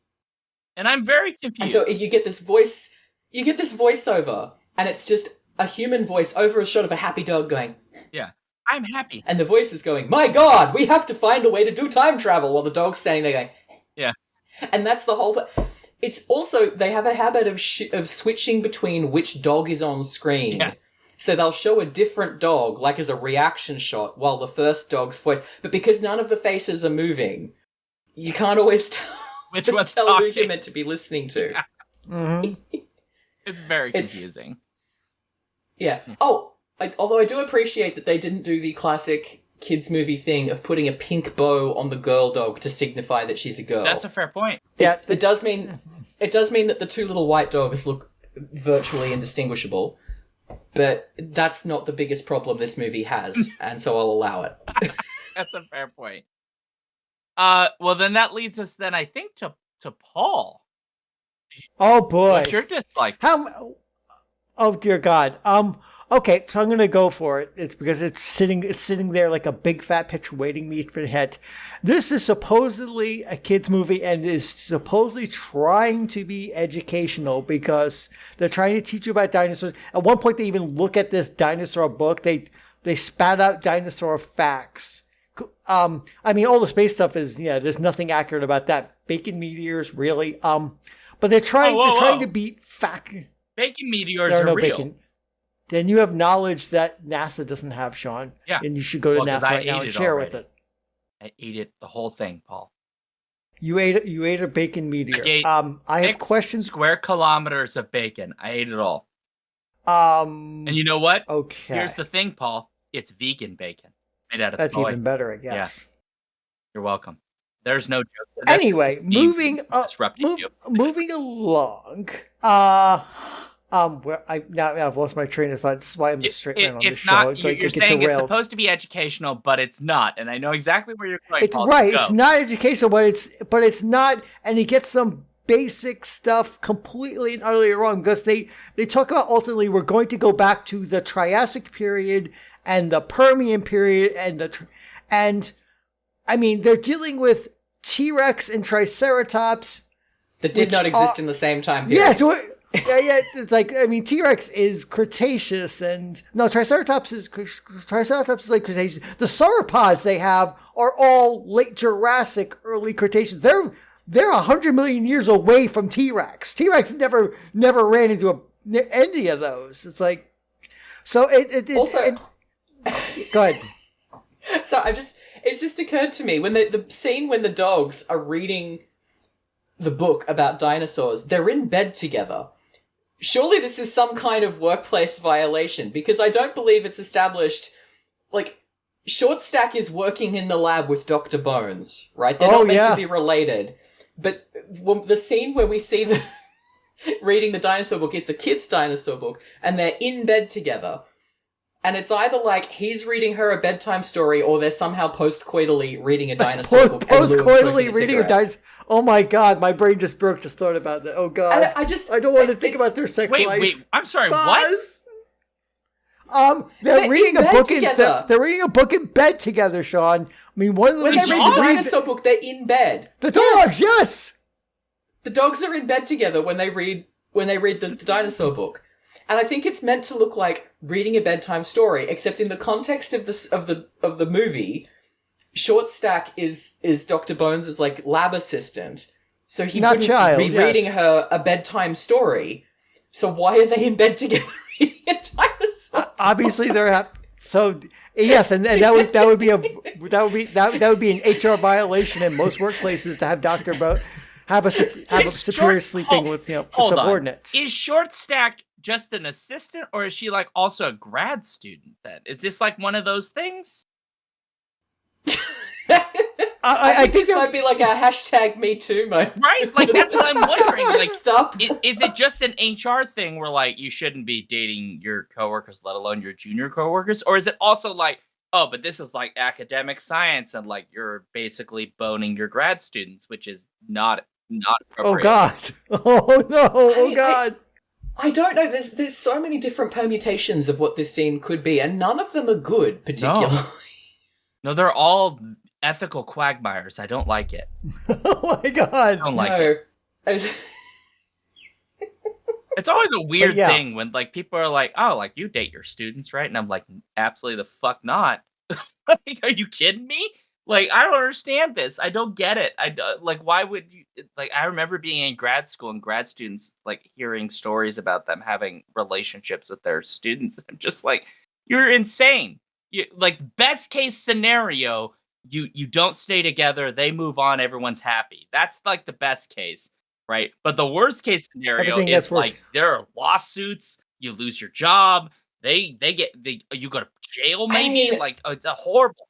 And I'm very confused. And so you get this voiceover, and it's just a human voice over a shot of a happy dog going, yeah, I'm happy. And the voice is going, my God, we have to find a way to do time travel, while the dog's standing there going, yeah. And that's the whole thing. It's also, they have a habit of switching between which dog is on screen. Yeah. So they'll show a different dog, like as a reaction shot, while the first dog's voice. But because none of the faces are moving, you can't always tell which one's who talking. you're meant to be listening to. Yeah. It's very confusing. Yeah. Oh, although I do appreciate that they didn't do the classic kids movie thing of putting a pink bow on the girl dog to signify that she's a girl. That's a fair point. Yeah, it does mean that the two little white dogs look virtually indistinguishable. But that's not the biggest problem this movie has, and so I'll allow it. That's a fair point. Well, then that leads us, then I think to Paul. Oh boy, what's your dislike? Oh dear God. Okay, so I'm gonna go for it. It's because it's sitting there like a big fat picture waiting me for the head. This is supposedly a kids movie and is supposedly trying to be educational because they're trying to teach you about dinosaurs. At one point, they even look at this dinosaur book. They spat out dinosaur facts. I mean, all the space stuff is there's nothing accurate about that. Bacon meteors, really. But they're trying to be fact. Bacon meteors are real. Bacon. Then you have knowledge that NASA doesn't have, Sean. Yeah. And you should go to NASA right now and share with it. I ate it, the whole thing, Paul. You ate a bacon meteor. I have questions. Square kilometers of bacon. I ate it all. And you know what? Okay. Here's the thing, Paul. It's vegan bacon. Made out of That's soy. even better, I guess. Yeah. You're welcome. There's no joke. Anyway, moving along. I've lost my train of thought. This is why I'm the straight man on this show. You're saying it's supposed to be educational, but it's not. And I know exactly where you're going. It's Paul, right. It's not educational, but it's not. And he gets some basic stuff completely and utterly wrong because they talk about ultimately we're going to go back to the Triassic period and the Permian period and I mean they're dealing with T-Rex and Triceratops that did not exist in the same time period. Yeah, so Yeah. It's like, I mean, T-Rex is Cretaceous, and no, Triceratops is like Cretaceous. The sauropods they have are all late Jurassic, early Cretaceous. They're 100 million years away from T-Rex. T-Rex never ran into any of those. It's like, so go ahead. So it's just occurred to me when the scene when the dogs are reading the book about dinosaurs, they're in bed together. Surely this is some kind of workplace violation, because I don't believe it's established, like, Short Stack is working in the lab with Dr. Bones, right? They're not meant to be related. But the scene where we see the reading the dinosaur book, it's a kid's dinosaur book, and they're in bed together. And it's either like he's reading her a bedtime story, or they're somehow post-coitally reading a dinosaur book. Post-coitally reading a dinosaur. Oh my god, my brain just broke just thought about that. Oh god, I don't want to think about their sex life. Wait, I'm sorry. What? They're reading a book they're reading a book in bed together, Sean. I mean, one of them. When they read the dinosaur book, they're in bed. The dogs, yes. The dogs are in bed together when they read the dinosaur book. And I think it's meant to look like reading a bedtime story, except in the context of the movie, Short Stack is Dr. Bones' like lab assistant, so he wouldn't be reading her a bedtime story. So why are they in bed together reading a dinosaur? Obviously, they're so yes, and that would be an HR violation in most workplaces to have have a superior sleeping with a subordinate. Is Short Stack just an assistant, or is she like also a grad student then? Is this like one of those things? I think this might be like a hashtag Me Too moment. Right? Like, that's what I'm wondering. Like, stop. Is it just an HR thing where like you shouldn't be dating your coworkers, let alone your junior coworkers? Or is it also like, oh, but this is like academic science and like you're basically boning your grad students, which is not appropriate. Oh god. Oh no. Oh god. I don't know. There's so many different permutations of what this scene could be, and none of them are good, particularly. No, they're all ethical quagmires. I don't like it. Oh my god. I don't like it. It's always a weird thing when like people are like, oh, like you date your students, right? And I'm like, absolutely the fuck not. Like, are you kidding me? Like, I don't understand this. I don't get it. Like, why would you? Like, I remember being in grad school and grad students like hearing stories about them having relationships with their students. I'm just like, you're insane. Like, best case scenario, you don't stay together, they move on, everyone's happy. That's like the best case, right? But the worst case scenario is like there are lawsuits, you lose your job, you go to jail maybe. Like, it's a horrible.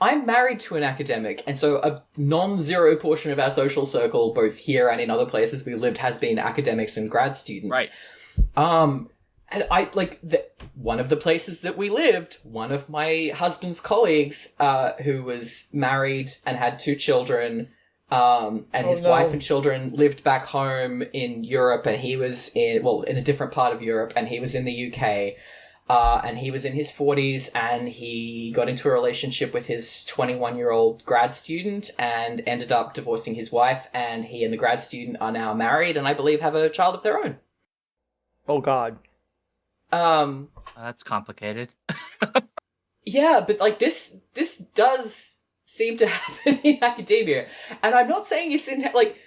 I'm married to an academic, and so a non-zero portion of our social circle, both here and in other places we've lived, has been academics and grad students. Right. And I, like, one of the places that we lived, one of my husband's colleagues, who was married and had 2 children, and his wife and children lived back home in Europe, and he was in a different part of Europe, and he was in the UK. And he was in his 40s, and he got into a relationship with his 21-year-old grad student and ended up divorcing his wife, and he and the grad student are now married and I believe have a child of their own. Oh, God. That's complicated. Yeah, but like this does seem to happen in academia. And I'm not saying it's in, like,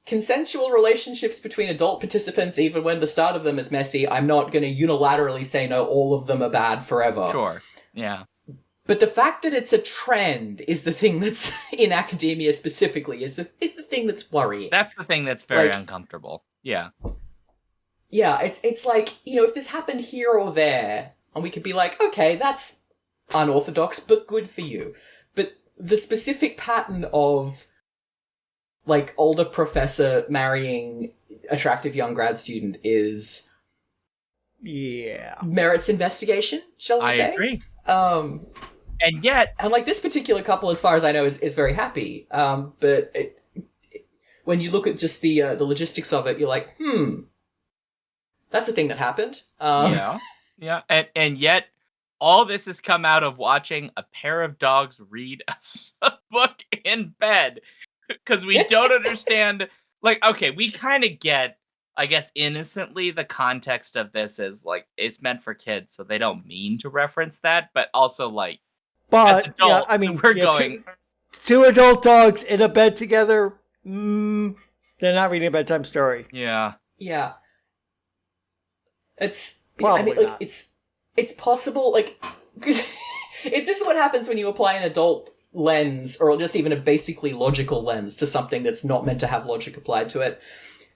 consensual relationships between adult participants, even when the start of them is messy. I'm not going to unilaterally say, no, all of them are bad forever. Sure, yeah. But the fact that it's a trend is the thing that's, in academia specifically, is the thing that's worrying. That's the thing that's very uncomfortable. Yeah. Yeah, it's like, if this happened here or there, and we could be like, okay, that's unorthodox, but good for you. But the specific pattern of, like, older professor marrying attractive young grad student is... Yeah. merits investigation, shall we say? I agree. And yet... And, like, this particular couple, as far as I know, is very happy. But when you look at just the logistics of it, you're like, that's a thing that happened. Yeah. And yet, all this has come out of watching a pair of dogs read a book in bed. Because we don't understand, like, okay, we kind of get I guess innocently, the context of this is like it's meant for kids, so they don't mean to reference that, but also like as But adults, yeah, I mean, we're yeah, going. two adult dogs in a bed together. They're not reading a bedtime story. Yeah. Yeah. It's Probably like not. it's possible, like, because this is what happens when you apply an adult lens, or just even a basically logical lens, to something that's not meant to have logic applied to it.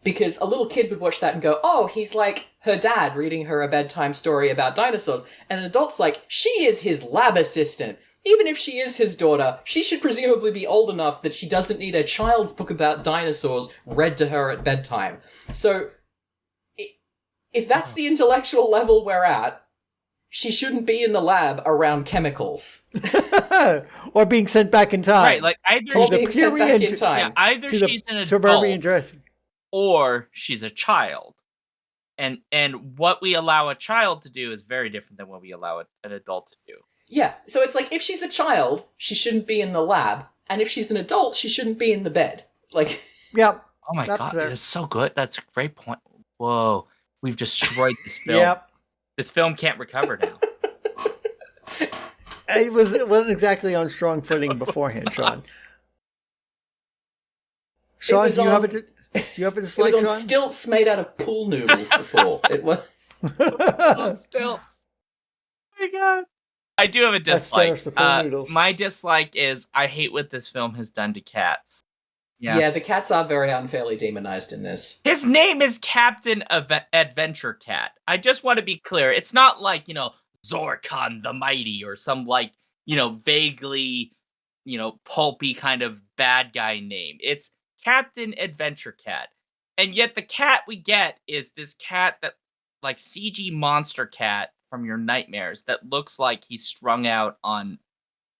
Because a little kid would watch that and go, oh, he's like her dad reading her a bedtime story about dinosaurs. And an adult's like, she is his lab assistant. Even if she is his daughter, she should presumably be old enough that she doesn't need a child's book about dinosaurs read to her at bedtime. So, if that's the intellectual level we're at, she shouldn't be in the lab around chemicals. Or being sent back in time. Right, like either Or the being sent back in time. yeah, either to the she's an suburban adult dressing. or she's a child. And what we allow a child to do is very different than what we allow an adult to do. Yeah, so it's like, if she's a child, she shouldn't be in the lab, and if she's an adult, she shouldn't be in the bed. Like, Yep. Oh my That's god, fair. it's so good. That's a great point. Whoa, we've destroyed this film. Yep. This film can't recover now. It wasn't exactly on strong footing beforehand, Sean. Sean, was do you have a on- do you have a it was dislike, on Sean? stilts made out of pool noodles before. It was... Stilts. Oh my god. I do have a That's dislike. generous to pool noodles. My dislike is I hate what this film has done to cats. Yeah, the cats are very unfairly demonized in this. His name is Captain Adventure Cat. I just want to be clear. It's not like, Zorkon the Mighty or some vaguely, pulpy kind of bad guy name. It's Captain Adventure Cat. And yet the cat we get is this cat that, like, CG monster cat from your nightmares that looks like he's strung out on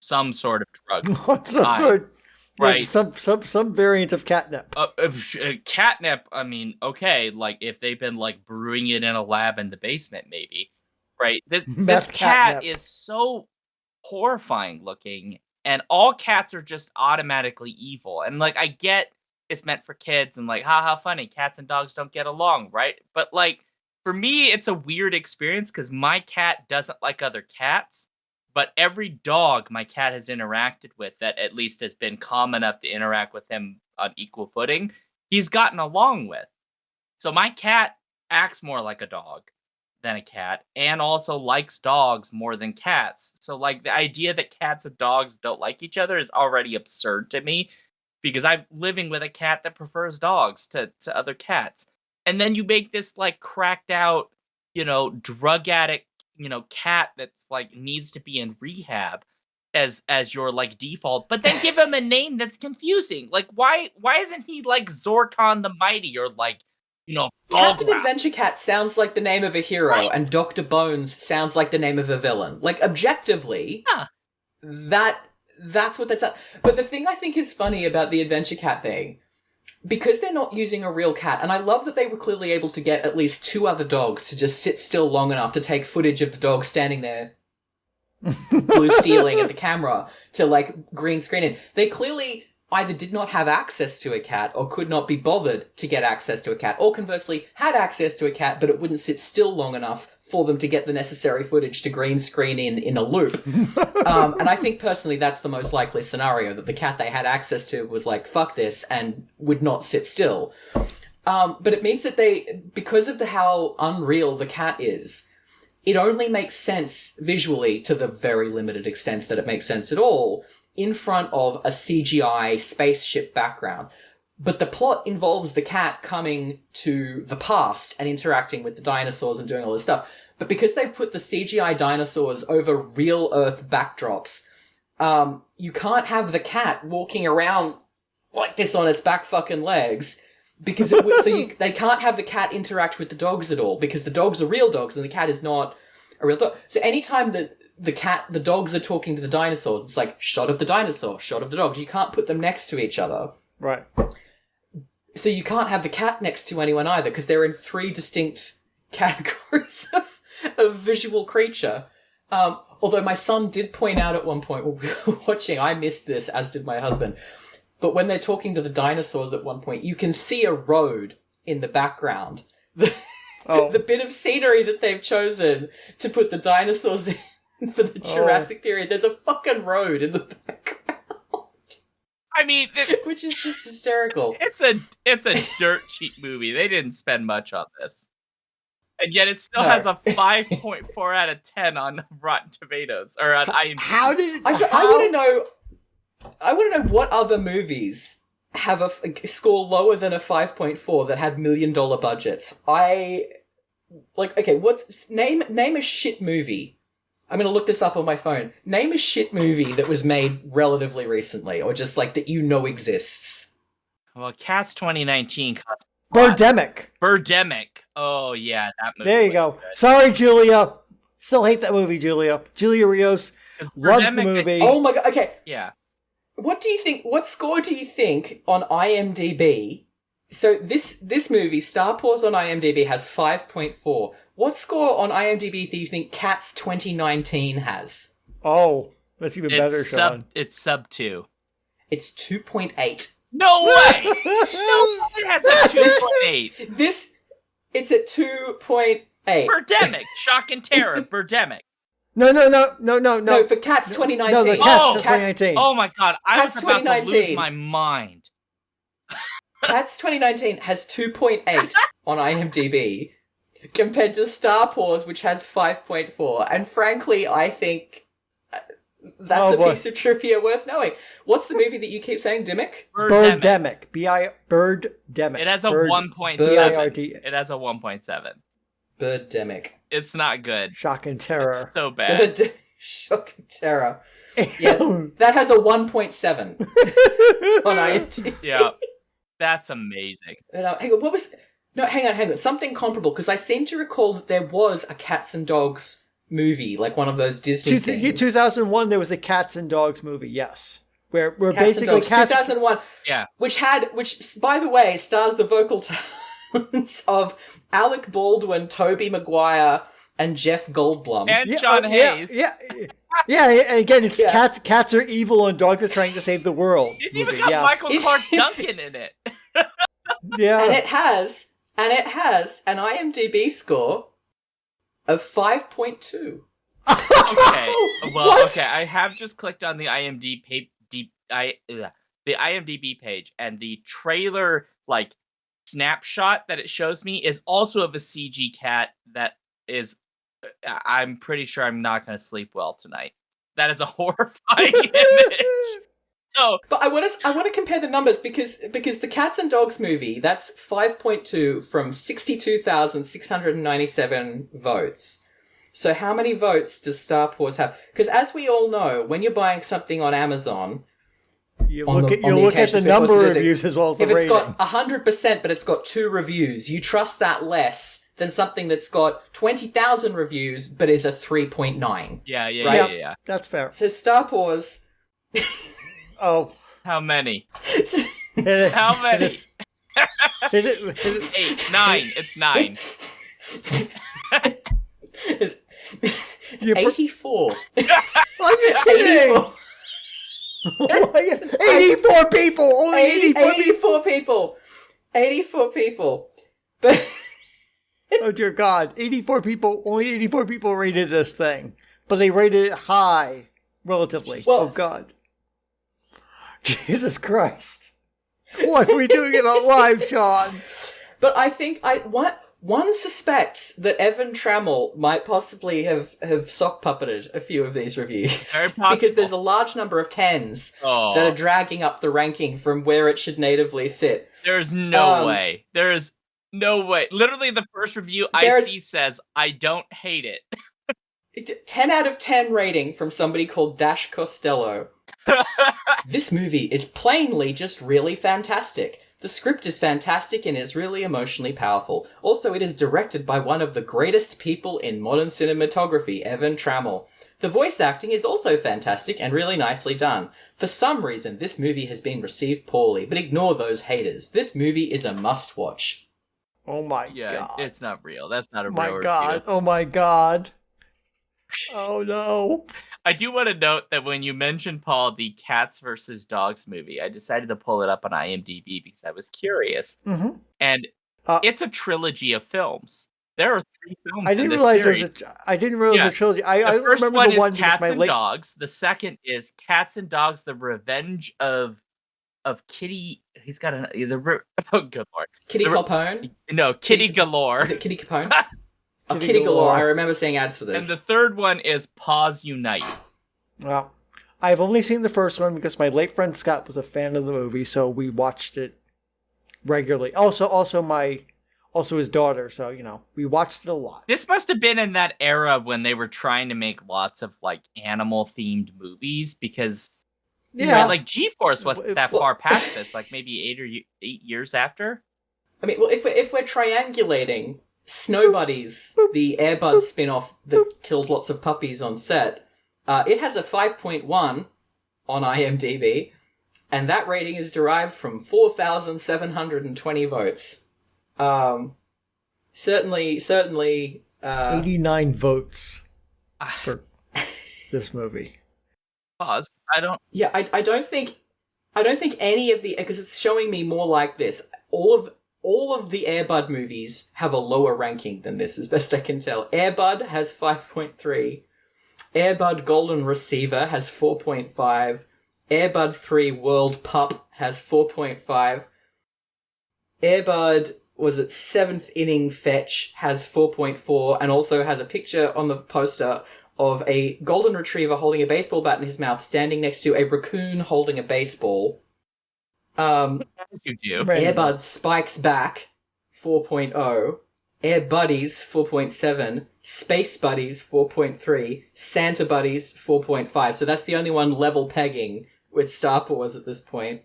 some sort of drug. Right. Some variant of catnip. Catnip, I mean, okay, like, if they've been, like, brewing it in a lab in the basement, maybe. Right? This Meth cat catnip. is so horrifying looking, and all cats are just automatically evil. And, like, I get it's meant for kids, and, like, how funny, cats and dogs don't get along, right? But, like, for me, it's a weird experience, because my cat doesn't like other cats. But every dog my cat has interacted with that at least has been calm enough to interact with him on equal footing, he's gotten along with. So my cat acts more like a dog than a cat, and also likes dogs more than cats. So, like, the idea that cats and dogs don't like each other is already absurd to me, because I'm living with a cat that prefers dogs to other cats. And then you make this, like, cracked out, drug addict, cat that's, like, needs to be in rehab as your, like, default, but then give him a name that's confusing. Like, why isn't he like Zorkon the Mighty, or like, Captain Bulgraf? Adventure Cat sounds like the name of a hero, Right. and Dr. Bones sounds like the name of a villain. Like, objectively, Yeah. that's what that's... But the thing I think is funny about the Adventure Cat thing, because they're not using a real cat, and I love that they were clearly able to get at least two other dogs to just sit still long enough to take footage of the dog standing there blue stealing at the camera to, like, green screen it. They clearly either did not have access to a cat or could not be bothered to get access to a cat, or conversely had access to a cat but it wouldn't sit still long enough for them to get the necessary footage to green screen in a loop. And I think personally that's the most likely scenario, that the cat they had access to was like, fuck this, and would not sit still. But it means that because of how unreal the cat is, it only makes sense visually, to the very limited extent that it makes sense at all, in front of a CGI spaceship background. But the plot involves the cat coming to the past and interacting with the dinosaurs and doing all this stuff. But because they've put the CGI dinosaurs over real Earth backdrops, you can't have the cat walking around like this on its back fucking legs, because they can't have the cat interact with the dogs at all, because the dogs are real dogs and the cat is not a real dog. So anytime that the dogs are talking to the dinosaurs, it's like, shot of the dinosaur, shot of the dogs. You can't put them next to each other. Right. So you can't have the cat next to anyone either, because they're in three distinct categories of visual creature. Although my son did point out at one point when we were watching, I missed this, as did my husband, but when they're talking to the dinosaurs at one point, you can see a road in the background. The Oh. the bit of scenery that they've chosen to put the dinosaurs in for the Jurassic period, there's a fucking road in the background. I mean, Which is just hysterical. it's a dirt cheap movie. They didn't spend much on this. And yet it still has a 5.4 out of 10 on Rotten Tomatoes or on IMDb. How did I want to know what other movies have a score lower than a 5.4 that had $1 million budgets. Name a shit movie. I'm going to look this up on my phone. Name a shit movie that was made relatively recently, or just like that exists. Well, Cats 2019 cost Birdemic. Oh yeah, that movie. There you go. Good. Sorry, Julia. Still hate that movie, Julia. Julia Rios loves the movie. Oh my god. Okay. Yeah. What do you think? What score do you think on IMDb? So this movie, Star Paws on IMDb has 5.4. What score on IMDb do you think Cats 2019 has? Oh, that's even better, Sean. It's sub 2. It's 2.8. No way! No, it has a 2.8. It's at 2.8. Birdemic, Shock and Terror, Birdemic. No, for Cats 2019. No, the Cats 2019. Oh my god, I was about to lose 2019. my mind. Cats 2019 has 2.8 on IMDb, compared to Star Paws, which has 5.4. And frankly, I think that's a piece of trivia worth knowing. What's the movie that you keep saying, Dimmick? Birdemic. Birdemic. It has a 1.7. It has a 1.7. Birdemic. It's not good. Shock and Terror. It's so bad. Shock and Terror. Yeah, that has a 1.7 on IMDb. Yeah, that's amazing. Hang on. Something comparable, because I seem to recall that there was a Cats and Dogs movie, like one of those Disney things. 2001, there was a Cats and Dogs movie, yes. Where Cats basically and Dogs, 2001. Yeah. Which, by the way, stars the vocal tones of Alec Baldwin, Tobey Maguire, and Jeff Goldblum. And John Hayes. Yeah, and again, it's cats are evil and dogs are trying to save the world. It's even got Michael Clark Duncan in it. Yeah. And it has an IMDb score of 5.2. Okay. Well, okay. I have just clicked on the IMDb page, and the trailer snapshot that it shows me is also of a CG cat that is. I'm pretty sure I'm not going to sleep well tonight. That is a horrifying image. No, but I want to compare the numbers because the Cats and Dogs movie, that's 5.2 from 62,697 votes. So how many votes does Star Paws have? Because as we all know, when you're buying something on Amazon, you look at the number of reviews as well as the rating. If it's got 100%, but it's got 2 reviews, you trust that less than something that's got 20,000 reviews, but is a 3.9. Yeah. That's fair. So Star Paws... Oh. How many? How many? 8, 9. It's 9. It's 84. Are you kidding? 84 people! Only 84 people! 84 people. But... Oh dear God. 84 people, only 84 people rated this thing. But they rated it high, relatively. Well, oh God. Jesus Christ. What are we doing it on live, Sean? But I think one suspects that Evan Trammell might possibly have sock puppeted a few of these reviews. Very possible. Because there's a large number of 10s that are dragging up the ranking from where it should natively sit. There's no way. There's no way. Literally, the first review I see says, I don't hate it. 10 out of 10 rating from somebody called Dash Costello. This movie is plainly just really fantastic. The script is fantastic and is really emotionally powerful. Also, it is directed by one of the greatest people in modern cinematography, Evan Trammell. The voice acting is also fantastic and really nicely done. For some reason, this movie has been received poorly, but ignore those haters. This movie is a must-watch. Oh my God. It's not real. That's not a real review. Oh my God. Oh no. I do want to note that when you mentioned, Paul, the Cats versus Dogs movie, I decided to pull it up on IMDb because I was curious. Mm-hmm. And It's a trilogy of films. There are 3 films I didn't in this realize series. I didn't realize Yeah. a trilogy. I The first remember one the is one because Cats my and late. Dogs. The second is Cats and Dogs: The Revenge of Kitty. He's got oh good lord. Kitty The Capone? No, Kitty Kitty- Galore. Is it Kitty Capone? Oh, Kitty Kitty Galore. Galore. I remember seeing ads for this. And the third one is Paws Unite. Well, I've only seen the first one because my late friend Scott was a fan of the movie, so we watched it regularly. Also his daughter, so we watched it a lot. This must have been in that era when they were trying to make lots of like animal themed movies because Yeah, like G-Force wasn't that far past this, like maybe 8 years after. I mean, well, if we're triangulating Snow Buddies, the Air Bud spin-off that killed lots of puppies on set, it has a 5.1 on IMDb, and that rating is derived from 4,720 votes. Certainly, 89 votes for this movie. Pause. I don't. Yeah, I don't think any of the, because it's showing me more like this. All of the Air Bud movies have a lower ranking than this, as best I can tell. Air Bud has 5.3. Air Bud Golden Receiver has 4.5. Air Bud 3 World Pup has 4.5. Air Bud was it 7th Inning Fetch has 4.4 and also has a picture on the poster of a golden retriever holding a baseball bat in his mouth standing next to a raccoon holding a baseball. You do. Air Bud Spikes Back 4.0. Air Buddies 4.7. Space Buddies 4.3. Santa Buddies 4.5. So that's the only one level pegging with Star Wars at this point.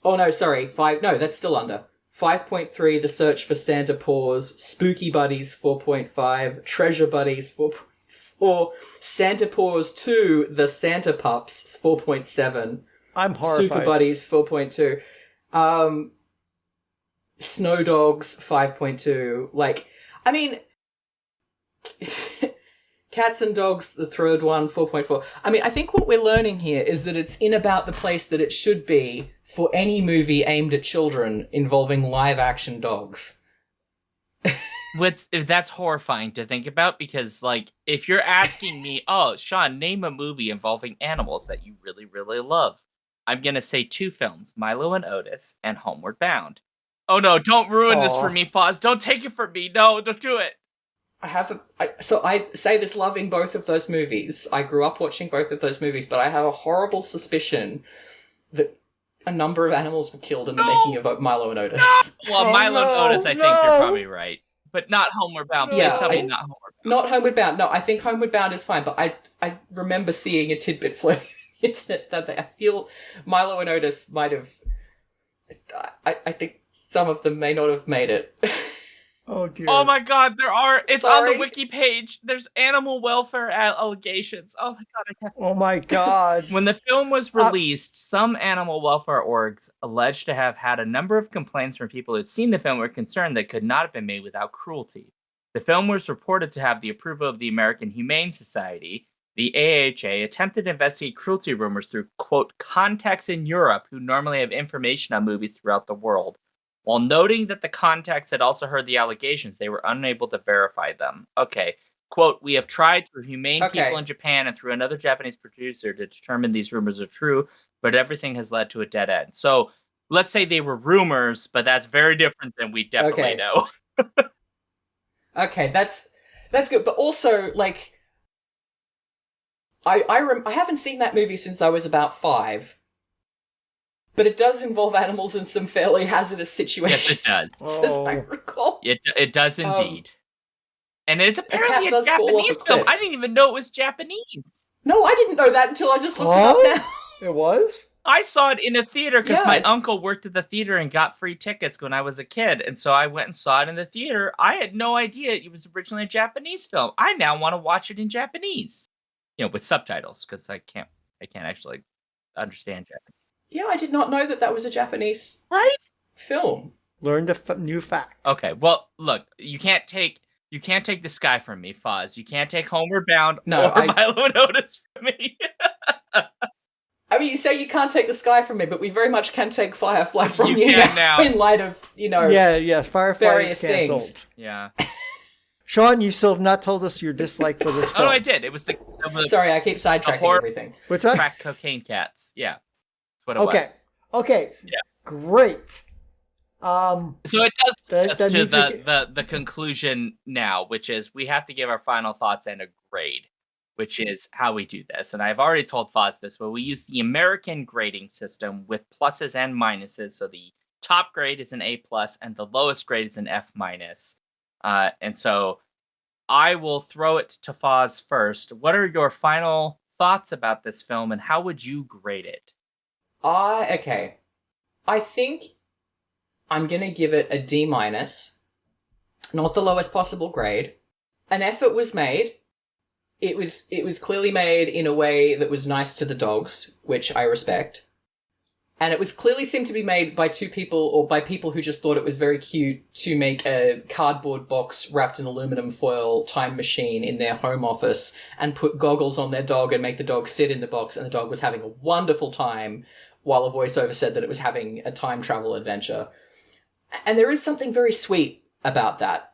Oh no, sorry, 5. No, that's still under. 5.3, The Search for Santa Paws. Spooky Buddies, 4.5. Treasure Buddies, 4.4. Santa Paws 2, The Santa Pups, 4.7. I'm horrified. Super Buddies, 4.2. Snow Dogs, 5.2. Like, I mean... Cats and Dogs, the third one, 4.4. I mean, I think what we're learning here is that it's in about the place that it should be for any movie aimed at children involving live-action dogs. That's horrifying to think about because, like, if you're asking me, oh, Sean, name a movie involving animals that you really, really love, I'm going to say 2 films, Milo and Otis and Homeward Bound. Oh, no, don't ruin this for me, Paws. Don't take it from me. No, don't do it. I say this loving both of those movies. I grew up watching both of those movies, but I have a horrible suspicion that a number of animals were killed in the making of Milo and Otis. Well, Milo and Otis, I think you're probably right. But not Homeward Bound. Please tell me not Homeward Bound. Not Homeward Bound. No, I think Homeward Bound is fine, but I remember seeing a tidbit floating on the internet that I feel Milo and Otis might have... I think some of them may not have made it. Oh dear. Oh my god, there are. It's Sorry. on the wiki page. There's animal welfare allegations. Oh my god, I can't. Oh my god. When the film was released, some animal welfare orgs alleged to have had a number of complaints from people who had seen the film were concerned that it could not have been made without cruelty. The film was reported to have the approval of the American Humane Society. The AHA attempted to investigate cruelty rumors through, quote, contacts in Europe who normally have information on movies throughout the world. While noting that the contacts had also heard the allegations, they were unable to verify them. Okay. Quote, we have tried through humane people in Japan and through another Japanese producer to determine these rumors are true, but everything has led to a dead end. So let's say they were rumors, but that's very different than we definitely know. Okay, that's good. But also, like, I haven't seen that movie since I was about 5. But it does involve animals in some fairly hazardous situations. Yes, it does. As I recall. It does indeed. And it's apparently a does fall off a Japanese film. cliff. I didn't even know it was Japanese. No, I didn't know that until I just looked it up now. It was? I saw it in a theater because my Yes. uncle worked at the theater and got free tickets when I was a kid. And so I went and saw it in the theater. I had no idea it was originally a Japanese film. I now want to watch it in Japanese. With subtitles because I can't actually understand Japanese. Yeah, I did not know that was a Japanese film. Learned a new fact. Okay, well, look, you can't take the sky from me, Foz. You can't take Homeward Bound or Milo and Otis from me. I mean, you say you can't take the sky from me, but we very much can take Firefly from you, can now. in light of, Yes, Firefly various is canceled. things. Yeah. Sean, you still have not told us your dislike for this film. Oh, I did. It was the Sorry, I keep sidetracking horror- everything. What's that? crack cocaine cats. Yeah. That's what it was. Okay. Yeah. Great. So it does That- lead us that to means we the conclusion now, which is we have to give our final thoughts and a grade, which is how we do this. And I've already told Foz this, but we use the American grading system with pluses and minuses. So the top grade is an A plus and the lowest grade is an F minus. And so I will throw it to Foz first. What are your final thoughts about this film and how would you grade it? Okay. I think I'm going to give it a D minus. Not the lowest possible grade. An effort was made. It was clearly made in a way that was nice to the dogs, which I respect. And it was clearly seemed to be made by two people, or by people who just thought it was very cute to make a cardboard box wrapped in aluminum foil time machine in their home office and put goggles on their dog and make the dog sit in the box, and the dog was having a wonderful time while a voiceover said that it was having a time travel adventure. And there is something very sweet about that.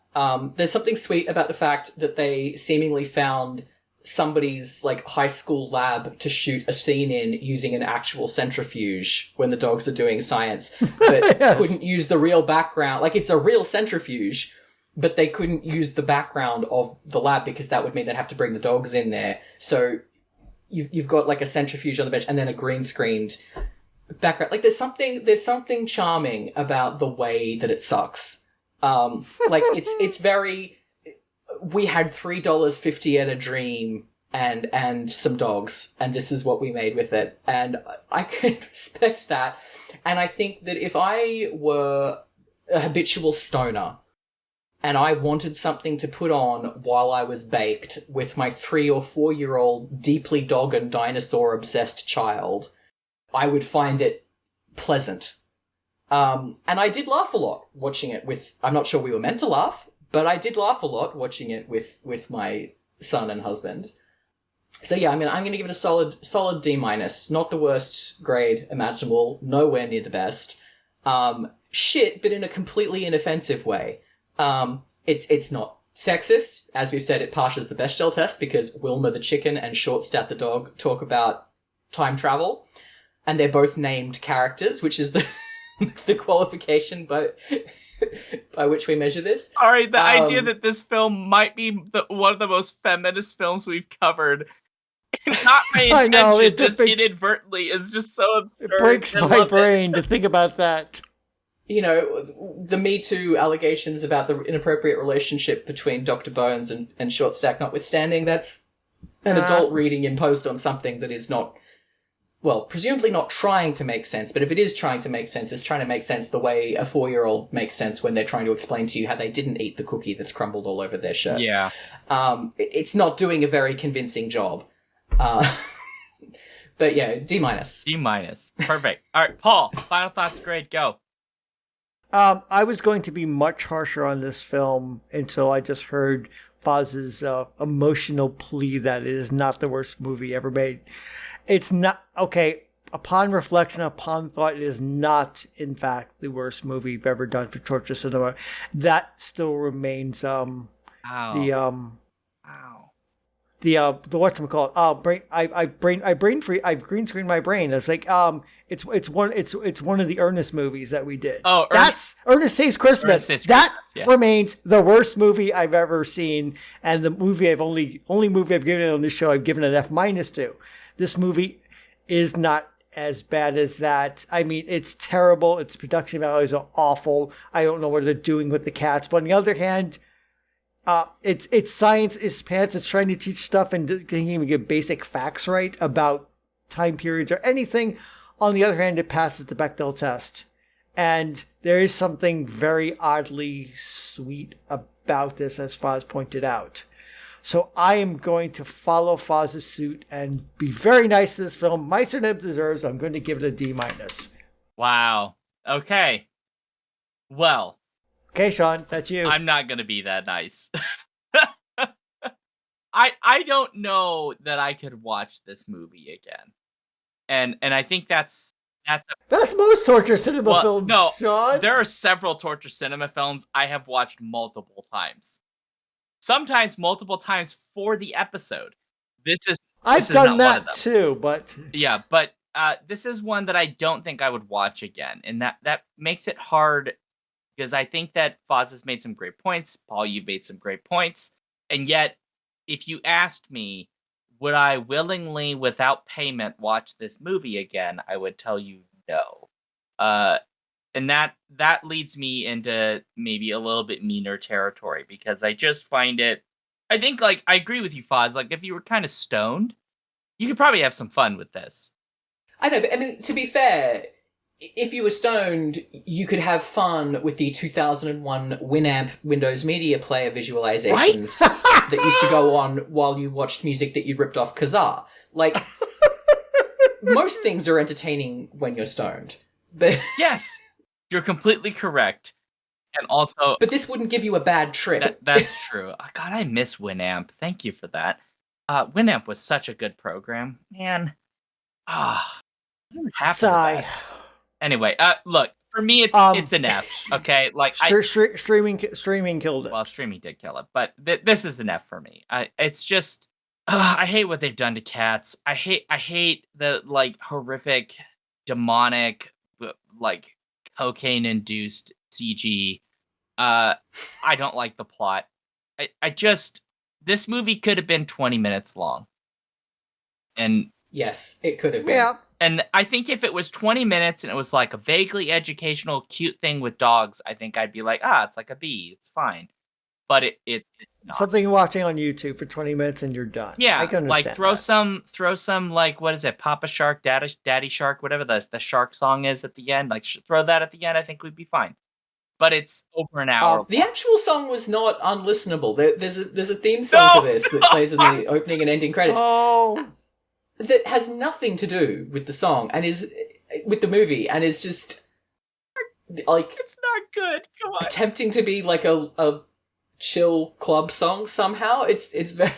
There's something sweet about the fact that they seemingly found somebody's like high school lab to shoot a scene in using an actual centrifuge when the dogs are doing science, but Yes. couldn't use the real background. Like, it's a real centrifuge, but they couldn't use the background of the lab because that would mean they'd have to bring the dogs in there. So you've got like a centrifuge on the bench and then a green screened background. Like, there's something charming about the way that it sucks. Like, it's very, we had $3.50 at a dream and some dogs, and this is what we made with it. And I can respect that. And I think that if I were a habitual stoner and I wanted something to put on while I was baked with my 3 or 4 year old deeply dog and dinosaur obsessed child, I would find it pleasant. And I did laugh a lot watching it with, I'm not sure we were meant to laugh, but I did laugh a lot watching it with my son and husband. So yeah, I mean, I'm going to give it a solid D minus. Not the worst grade imaginable, nowhere near the best. Shit, but in a completely inoffensive way. It's not sexist. As we've said, it passes the Bechdel test because Wilma the chicken and Shortstat the dog talk about time travel. And they're both named characters, which is the qualification by which we measure this. Sorry, the idea that this film might be one of the most feminist films we've covered. Not my intention, I know, just inadvertently is just so absurd. It breaks my brain to think about that. You know, the Me Too allegations about the inappropriate relationship between Dr. Bones and Shortstack notwithstanding, that's an adult reading imposed on something that is not, well, presumably not trying to make sense, but if it is trying to make sense, it's trying to make sense the way a 4-year-old makes sense when they're trying to explain to you how they didn't eat the cookie that's crumbled all over their shirt. Yeah. It's not doing a very convincing job. But yeah, D minus. D minus. Perfect. All right, Paul, final thoughts, grade, go. I was going to be much harsher on this film until I just heard Foz's emotional plea that it is not the worst movie ever made. It's not, okay, upon reflection, upon thought, it is not, in fact, the worst movie you've ever done for torture cinema. That still remains Ow. the whatchamacallit, I've green screened my brain. It's like it's one of the Ernest movies that we did. Oh, that's Ernest Saves Christmas. Ernest Saves That Christmas, yeah. remains the worst movie I've ever seen, and the movie only movie I've given it on this show I've given an F minus to. This movie is not as bad as that. I mean, it's terrible. Its production values are awful. I don't know what they're doing with the cats, but on the other hand, it's science is pants. It's trying to teach stuff and can't even get basic facts right about time periods or anything. On the other hand, it passes the Bechdel test. And there is something very oddly sweet about this, as Foz pointed out. So I am going to follow Foz's suit and be very nice to this film. Nicer than it deserves. I'm going to give it a D minus. Wow. Okay. Well. Okay, Sean, that's you. I'm not going to be that nice. I don't know that I could watch this movie again. and I think that's That's most torture cinema well, films, no, Sean. there are several torture cinema films I have watched multiple times. Sometimes multiple times for the episode. I've this is done not one of that them. too, but Yeah, but this is one that I don't think I would watch again, and that makes it hard because I think that Foz has made some great points. Paul, you've made some great points, and yet, if you asked me, would I willingly, without payment, watch this movie again? I would tell you no. And that leads me into maybe a little bit meaner territory because I just find it. I think like I agree with you, Foz. Like if you were kind of stoned, you could probably have some fun with this. I know, but I mean, to be fair, if you were stoned, you could have fun with the 2001 Winamp Windows Media Player visualizations that used to go on while you watched music that you ripped off Kazaa. Like, most things are entertaining when you're stoned. But Yes, you're completely correct. And also, but this wouldn't give you a bad trip. that's true. Oh, God, I miss Winamp. Thank you for that. Winamp was such a good program, man. What happened to sigh. that? Anyway, look, for me, it's an F. Okay, like Streaming killed it. well, streaming did kill it, but this is an F for me. It's just I hate what they've done to cats. I hate the like horrific, demonic, like cocaine induced CG. I don't like the plot. I just this movie could have been 20 minutes long, and Yes, it could have been. Yeah. And I think if it was 20 minutes and it was like a vaguely educational, cute thing with dogs, I think I'd be like, it's like a bee. It's fine. But it's not. Something you're watching on YouTube for 20 minutes and you're done. Yeah, I can like understand throw some like what is it, Papa Shark, Daddy Shark, whatever the shark song is at the end. Like throw that at the end. I think we'd be fine. But it's over an hour. The actual song was not unlistenable. There's a theme song to this that plays in the opening and ending credits. Oh. That has nothing to do with the song and is with the movie and is just like It's not good. Come on. attempting to be like a chill club song somehow. It's very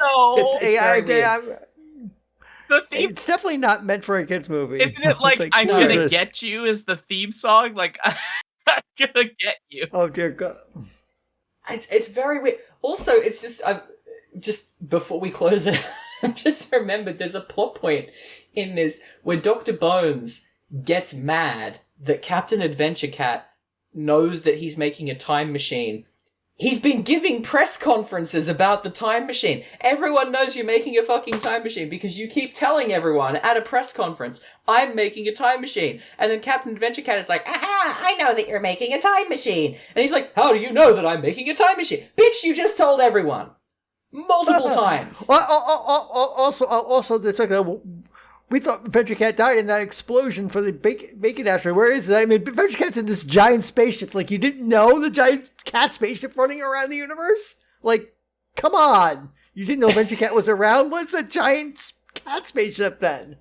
No. The theme, It's definitely not meant for a kids movie. isn't it like I'm no. gonna get you is the theme song? Like I'm gonna get you. Oh dear God. it's very weird. Also, it's just before we close it, I just remembered there's a plot point in this where Dr. Bones gets mad that Captain Adventure Cat knows that he's making a time machine. He's been giving press conferences about the time machine. Everyone knows you're making a fucking time machine because you keep telling everyone at a press conference, I'm making a time machine. And then Captain Adventure Cat is like, aha, I know that you're making a time machine. And he's like, how do you know that I'm making a time machine? Bitch, you just told everyone. Multiple times. Also, we thought Adventure Cat died in that explosion for the bacon asteroid. Where is it? I mean, Adventure Cat's in this giant spaceship. Like, you didn't know the giant cat spaceship running around the universe? Like, come on. You didn't know Adventure Cat was around? What's a giant cat spaceship then?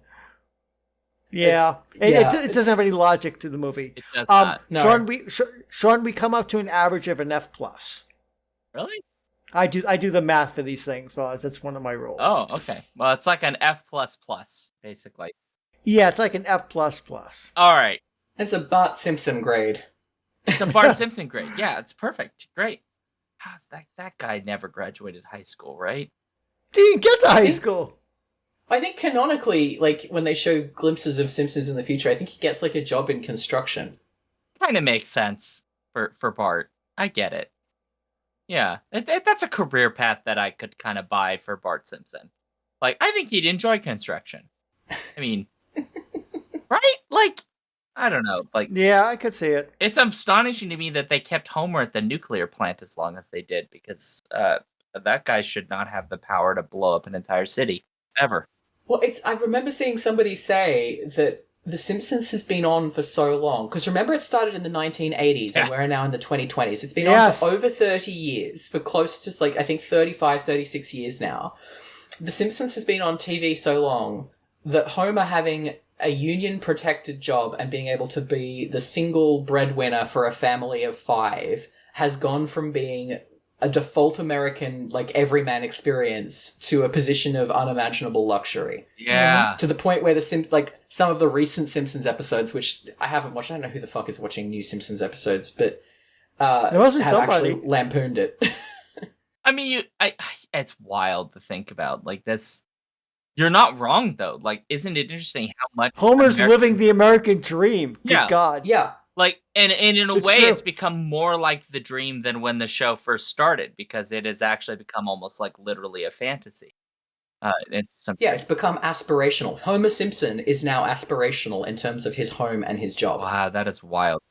Yeah. It doesn't have any logic to the movie. It does not. No. Sean, we come up to an average of an F+. Really? I do the math for these things, so that's one of my rules. Oh, okay. Well, it's like an F++, basically. Yeah, it's like an F++. All right. It's a Bart Simpson grade. It's a Bart Simpson grade. Yeah, it's perfect. Great. That guy never graduated high school, right? Didn't get to high school. I think canonically, like, when they show glimpses of Simpsons in the future, I think he gets, like, a job in construction. Kind of makes sense for Bart. I get it. Yeah, that's a career path that I could kind of buy for Bart Simpson. Like, I think he'd enjoy construction. I mean, right? Like, I don't know. Like, Yeah, I could see it. it's astonishing to me that they kept Homer at the nuclear plant as long as they did, because that guy should not have the power to blow up an entire city ever. Well, I remember seeing somebody say that The Simpsons has been on for so long. Because remember, it started in the 1980s and we're now in the 2020s. It's been on for over 30 years, for close to, like, I think 35, 36 years now. The Simpsons has been on TV so long that Homer having a union-protected job and being able to be the single breadwinner for a family of 5 has gone from being a default American, like, everyman experience to a position of unimaginable luxury. Yeah. To the point where some of the recent Simpsons episodes, which I haven't watched, I don't know who the fuck is watching new Simpsons episodes, but There must be have somebody. actually lampooned it. I mean, it's wild to think about. Like, you're not wrong though. Like, isn't it interesting how much Homer's American- living the American dream. Good Yeah. God. Yeah. Like, and in a It's way, true. it's become more like the dream than when the show first started, because it has actually become almost like literally a fantasy. It's become aspirational. Homer Simpson is now aspirational in terms of his home and his job. Wow, that is wild.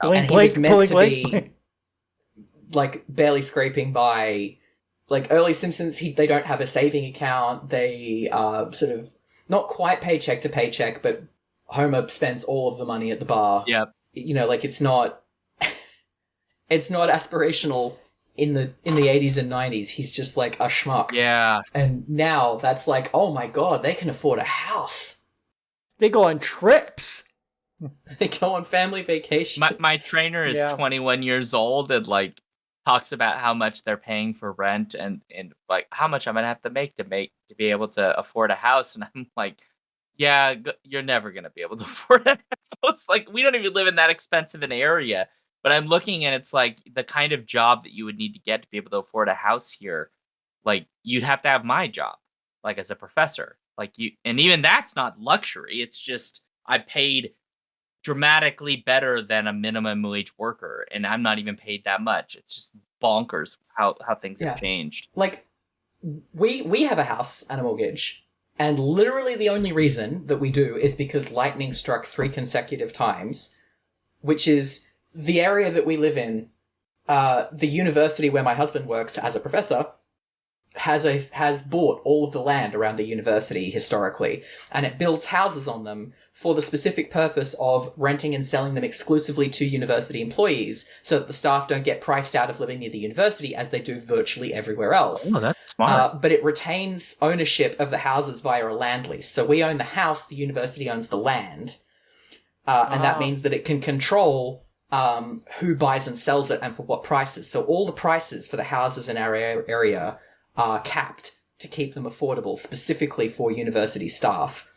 Blink, And he was blink, meant blink, to blink. be, like, barely scraping by. Like, early Simpsons, they don't have a saving account. They are sort of not quite paycheck to paycheck, but Homer spends all of the money at the bar. Yep. You know, like, it's not aspirational in the 80s and 90s. He's just like a schmuck. Yeah. And now that's like, oh my god, they can afford a house. They go on trips. They go on family vacations. My trainer is 21 years old and like talks about how much they're paying for rent and like how much I'm gonna have to make to be able to afford a house, and I'm like, yeah, you're never gonna be able to afford a house. Like, we don't even live in that expensive an area. But I'm looking and it's like the kind of job that you would need to get to be able to afford a house here. Like, you'd have to have my job, like as a professor. Like, and even that's not luxury. It's just I paid dramatically better than a minimum wage worker, and I'm not even paid that much. It's just bonkers how things have changed. Like, we have a house and a mortgage, and literally the only reason that we do is because lightning struck 3 consecutive times, which is the area that we live in. The university where my husband works as a professor has bought all of the land around the university historically, and it builds houses on them for the specific purpose of renting and selling them exclusively to university employees, so that the staff don't get priced out of living near the university as they do virtually everywhere else. Oh, that's smart. But it retains ownership of the houses via a land lease. So we own the house, the university owns the land, and that means that it can control who buys and sells it and for what prices. So all the prices for the houses in our area are capped to keep them affordable, specifically for university staff.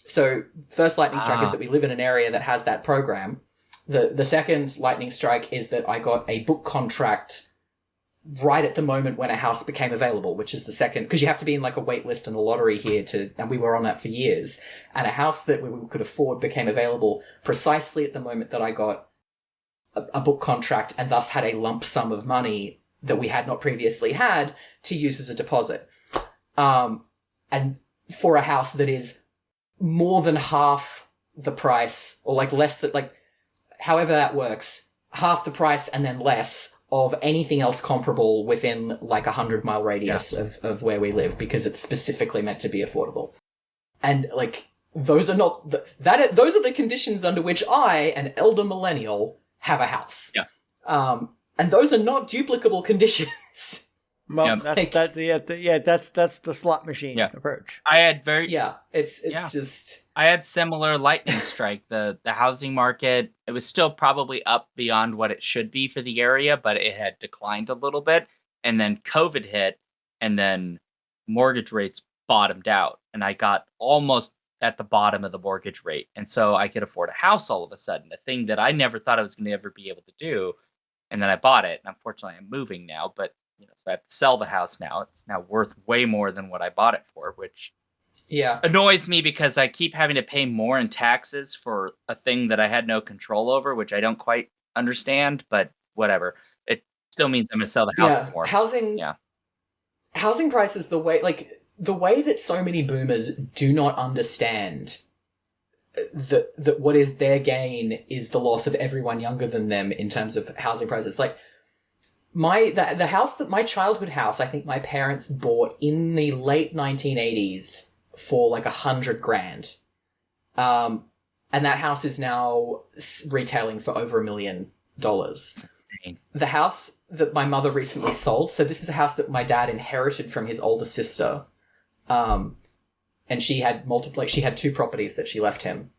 So first lightning strike is that we live in an area that has that program. The second lightning strike is that I got a book contract right at the moment when a house became available, which is the second, because you have to be in like a wait list and a lottery here and we were on that for years. And a house that we could afford became available precisely at the moment that I got a book contract, and thus had a lump sum of money that we had not previously had to use as a deposit. And for a house that is more than half the price, or like less than, like, however that works, half the price and then less of anything else comparable within like 100-mile radius of where we live, because it's specifically meant to be affordable. And like, those are not those are the conditions under which I, an elder millennial, have a house. Yeah. And those are not duplicable conditions. Well, that's the slot machine approach. I had just I had similar lightning strike. The housing market, it was still probably up beyond what it should be for the area, but it had declined a little bit. And then COVID hit, and then mortgage rates bottomed out, and I got almost at the bottom of the mortgage rate. And so I could afford a house all of a sudden, a thing that I never thought I was going to ever be able to do. And then I bought it, and unfortunately I'm moving now, but so I have to sell the house now. It's now worth way more than what I bought it for, which annoys me because I keep having to pay more in taxes for a thing that I had no control over, which I don't quite understand, but whatever. It still means I'm going to sell the house for more. Housing prices, the way that so many boomers do not understand that what is their gain is the loss of everyone younger than them in terms of housing prices. Like, the house that my childhood house, I think my parents bought in the late 1980s for like $100,000. And that house is now retailing for over $1 million. The house that my mother recently sold, so this is a house that my dad inherited from his older sister. And she had she had 2 properties that she left him.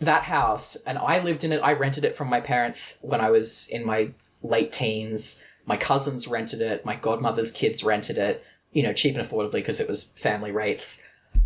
That house, and I lived in it, I rented it from my parents when I was in my late teens. My cousins rented it. My godmother's kids rented it, cheap and affordably because it was family rates.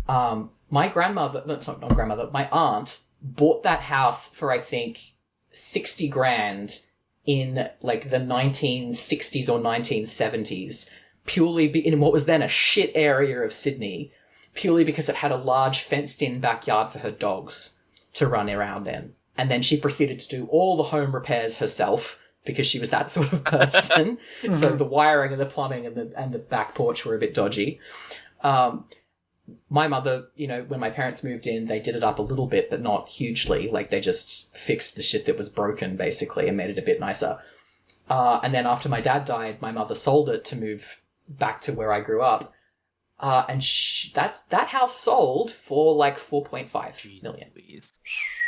My grandmother, not grandmother, my aunt bought that house for, I think, 60 grand in like the 1960s or 1970s, purely in what was then a shit area of Sydney, purely because it had a large fenced-in backyard for her dogs to run around in. And then she proceeded to do all the home repairs herself because she was that sort of person. So the wiring and the plumbing and the back porch were a bit dodgy. My mother, when my parents moved in, they did it up a little bit, but not hugely. Like, they just fixed the shit that was broken, basically, and made it a bit nicer. And then after my dad died, my mother sold it to move back to where I grew up. And that house sold for like 4.5 million.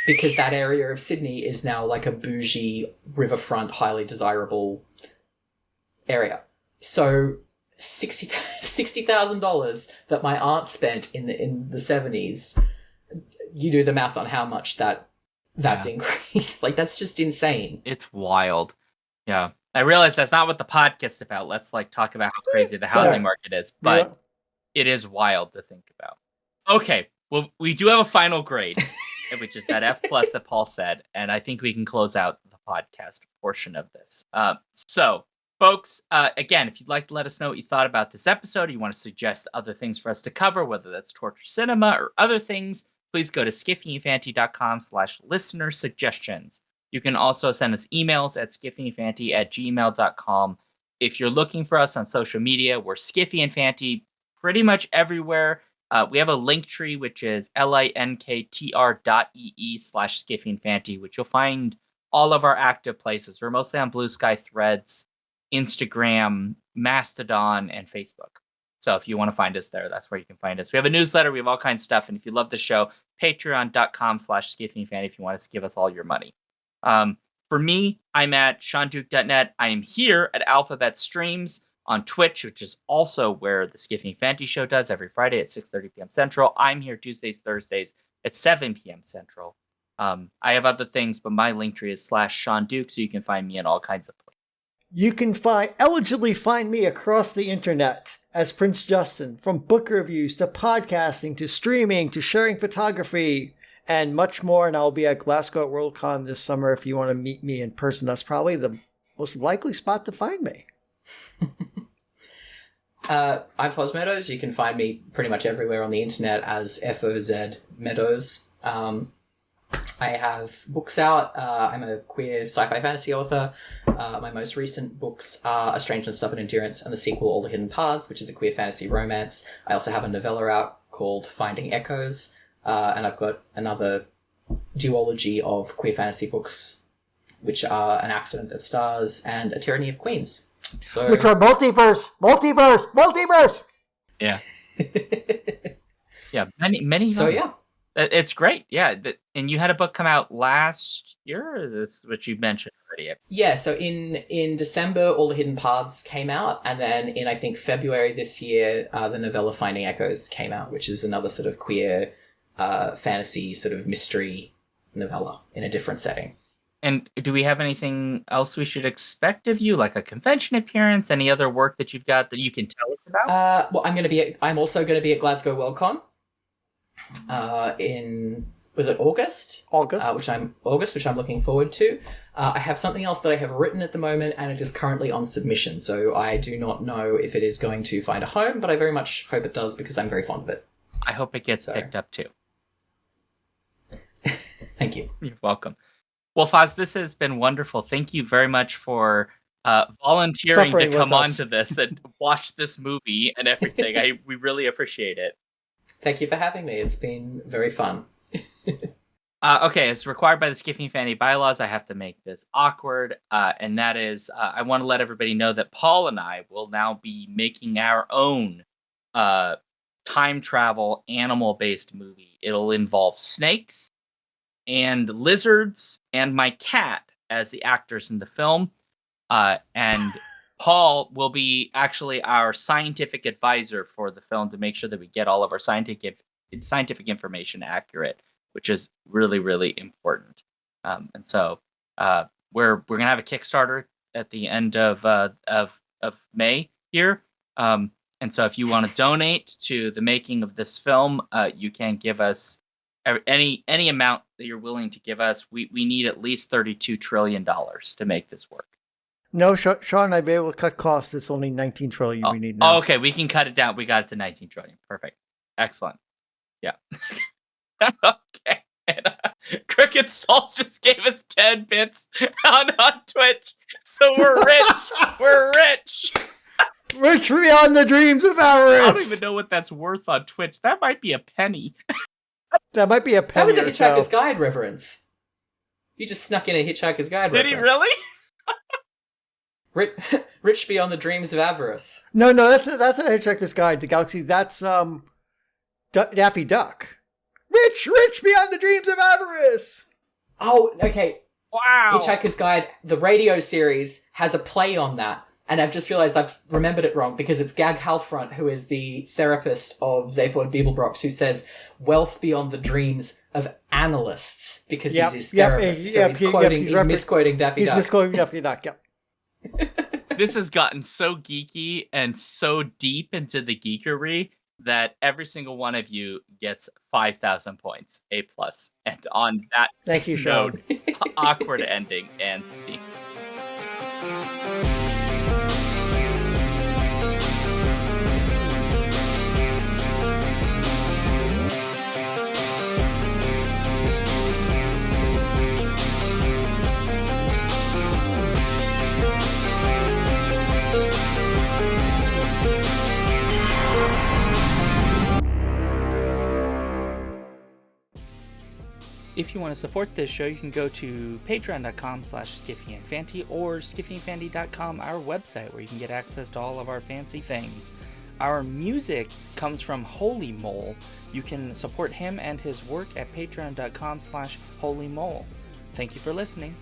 Because that area of Sydney is now like a bougie, riverfront, highly desirable area. So $60,000 that my aunt spent in the 70s, you do the math on how much that's increased. Like, that's just insane. It's wild. Yeah. I realize that's not what the podcast's about. Let's talk about how crazy the housing market is, but it is wild to think about. Okay. Well, we do have a final grade, which is that F+ that Paul said, and I think we can close out the podcast portion of this. So, folks, again, if you'd like to let us know what you thought about this episode, or you want to suggest other things for us to cover, whether that's torture cinema or other things, please go to skiffyinfanty.com/listener suggestions. You can also send us emails at skiffyinfanty@gmail.com. If you're looking for us on social media, we're skiffyinfanty pretty much everywhere. We have a link tree, which is linktr.ee/skiffyinfanty, which you'll find all of our active places. We're mostly on Blue Sky, Threads, Instagram, Mastodon, and Facebook. So if you want to find us there, that's where you can find us. We have a newsletter. We have all kinds of stuff. And if you love the show, patreon.com/skiffyinfanty if you want us to give us all your money. For me, I'm at seanduke.net. I am here at Alphabet Streams on Twitch, which is also where the Skiffy Infanty show does every Friday at 6:30 p.m. Central. I'm here Tuesdays, Thursdays at 7 p.m. Central. I have other things, but my link tree is /SeanDuke, so you can find me in all kinds of places. You can eligibly find me across the internet as Prince Justin, from book reviews to podcasting to streaming to sharing photography and much more. And I'll be at Glasgow at Worldcon this summer if you want to meet me in person. That's probably the most likely spot to find me. I'm Paws Meadows. You can find me pretty much everywhere on the internet as FOZ Meadows. I have books out. I'm a queer sci-fi fantasy author. My most recent books are A Strange and Stubborn Endurance and the sequel All the Hidden Paths, which is a queer fantasy romance. I also have a novella out called Finding Echoes, and I've got another duology of queer fantasy books, which are An Accident of Stars and A Tyranny of Queens. So... Which are multiverse! Yeah. Yeah, many. So, yeah. It's great, yeah. And you had a book come out last year, or this which you mentioned already? Yeah, so in December, All the Hidden Paths came out, and then in, I think, February this year, the novella Finding Echoes came out, which is another sort of queer fantasy sort of mystery novella in a different setting. And do we have anything else we should expect of you, like a convention appearance, any other work that you've got that you can tell us about? Well, I'm also going to be at Glasgow Worldcon. In was it August, which I'm looking forward to. I have something else that I have written at the moment, and it is currently on submission, so I do not know if it is going to find a home, but I very much hope it does because I'm very fond of it. I hope it gets picked up too. Thank you. You're welcome. Well, Paws, this has been wonderful. Thank you very much for volunteering to come on to this and watch this movie and everything. We really appreciate it. Thank you for having me. It's been very fun. Okay, as required by the Skiffy Infanty bylaws, I have to make this awkward, and that is, I want to let everybody know that Paul and I will now be making our own time travel animal-based movie. It'll involve snakes and lizards and my cat as the actors in the film, and Paul will be actually our scientific advisor for the film to make sure that we get all of our scientific information accurate, which is really, really important. And so we're going to have a Kickstarter at the end of May here. And so if you want to donate to the making of this film, you can give us any amount that you're willing to give us. We need at least $32 trillion to make this work. No, Sean, I'd be able to cut costs. It's only 19 trillion we need now. Oh, okay, we can cut it down. We got it to 19 trillion. Perfect. Excellent. Yeah. Okay. And, Crooked Souls just gave us 10 bits on Twitch. So we're rich. We're rich. Rich beyond the dreams of avarice. I don't even know what that's worth on Twitch. That might be a penny. That might be a penny. That was a Hitchhiker's Guide reference. You just snuck in a Hitchhiker's Guide Did reference. he really? Rich beyond the dreams of avarice. No, that's a Hitchhiker's Guide to Galaxy. That's Daffy Duck. Rich beyond the dreams of avarice. Oh, okay. Wow. Hitchhiker's Guide, the radio series, has a play on that. And I've just realized I've remembered it wrong because it's Gag Halfront, who is the therapist of Zaphod Beeblebrox, who says wealth beyond the dreams of analysts because he's his therapist. So he's misquoting Daffy Duck. He's misquoting Daffy Duck, yep. This has gotten so geeky and so deep into the geekery that every single one of you gets 5,000 points, A+. And on that Thank you, Sean. awkward ending, and see. If you want to support this show, you can go to patreon.com/skiffyandfanty or skiffyandfanty.com, our website, where you can get access to all of our fancy things. Our music comes from Holy Mole. You can support him and his work at patreon.com/holymole. Thank you for listening.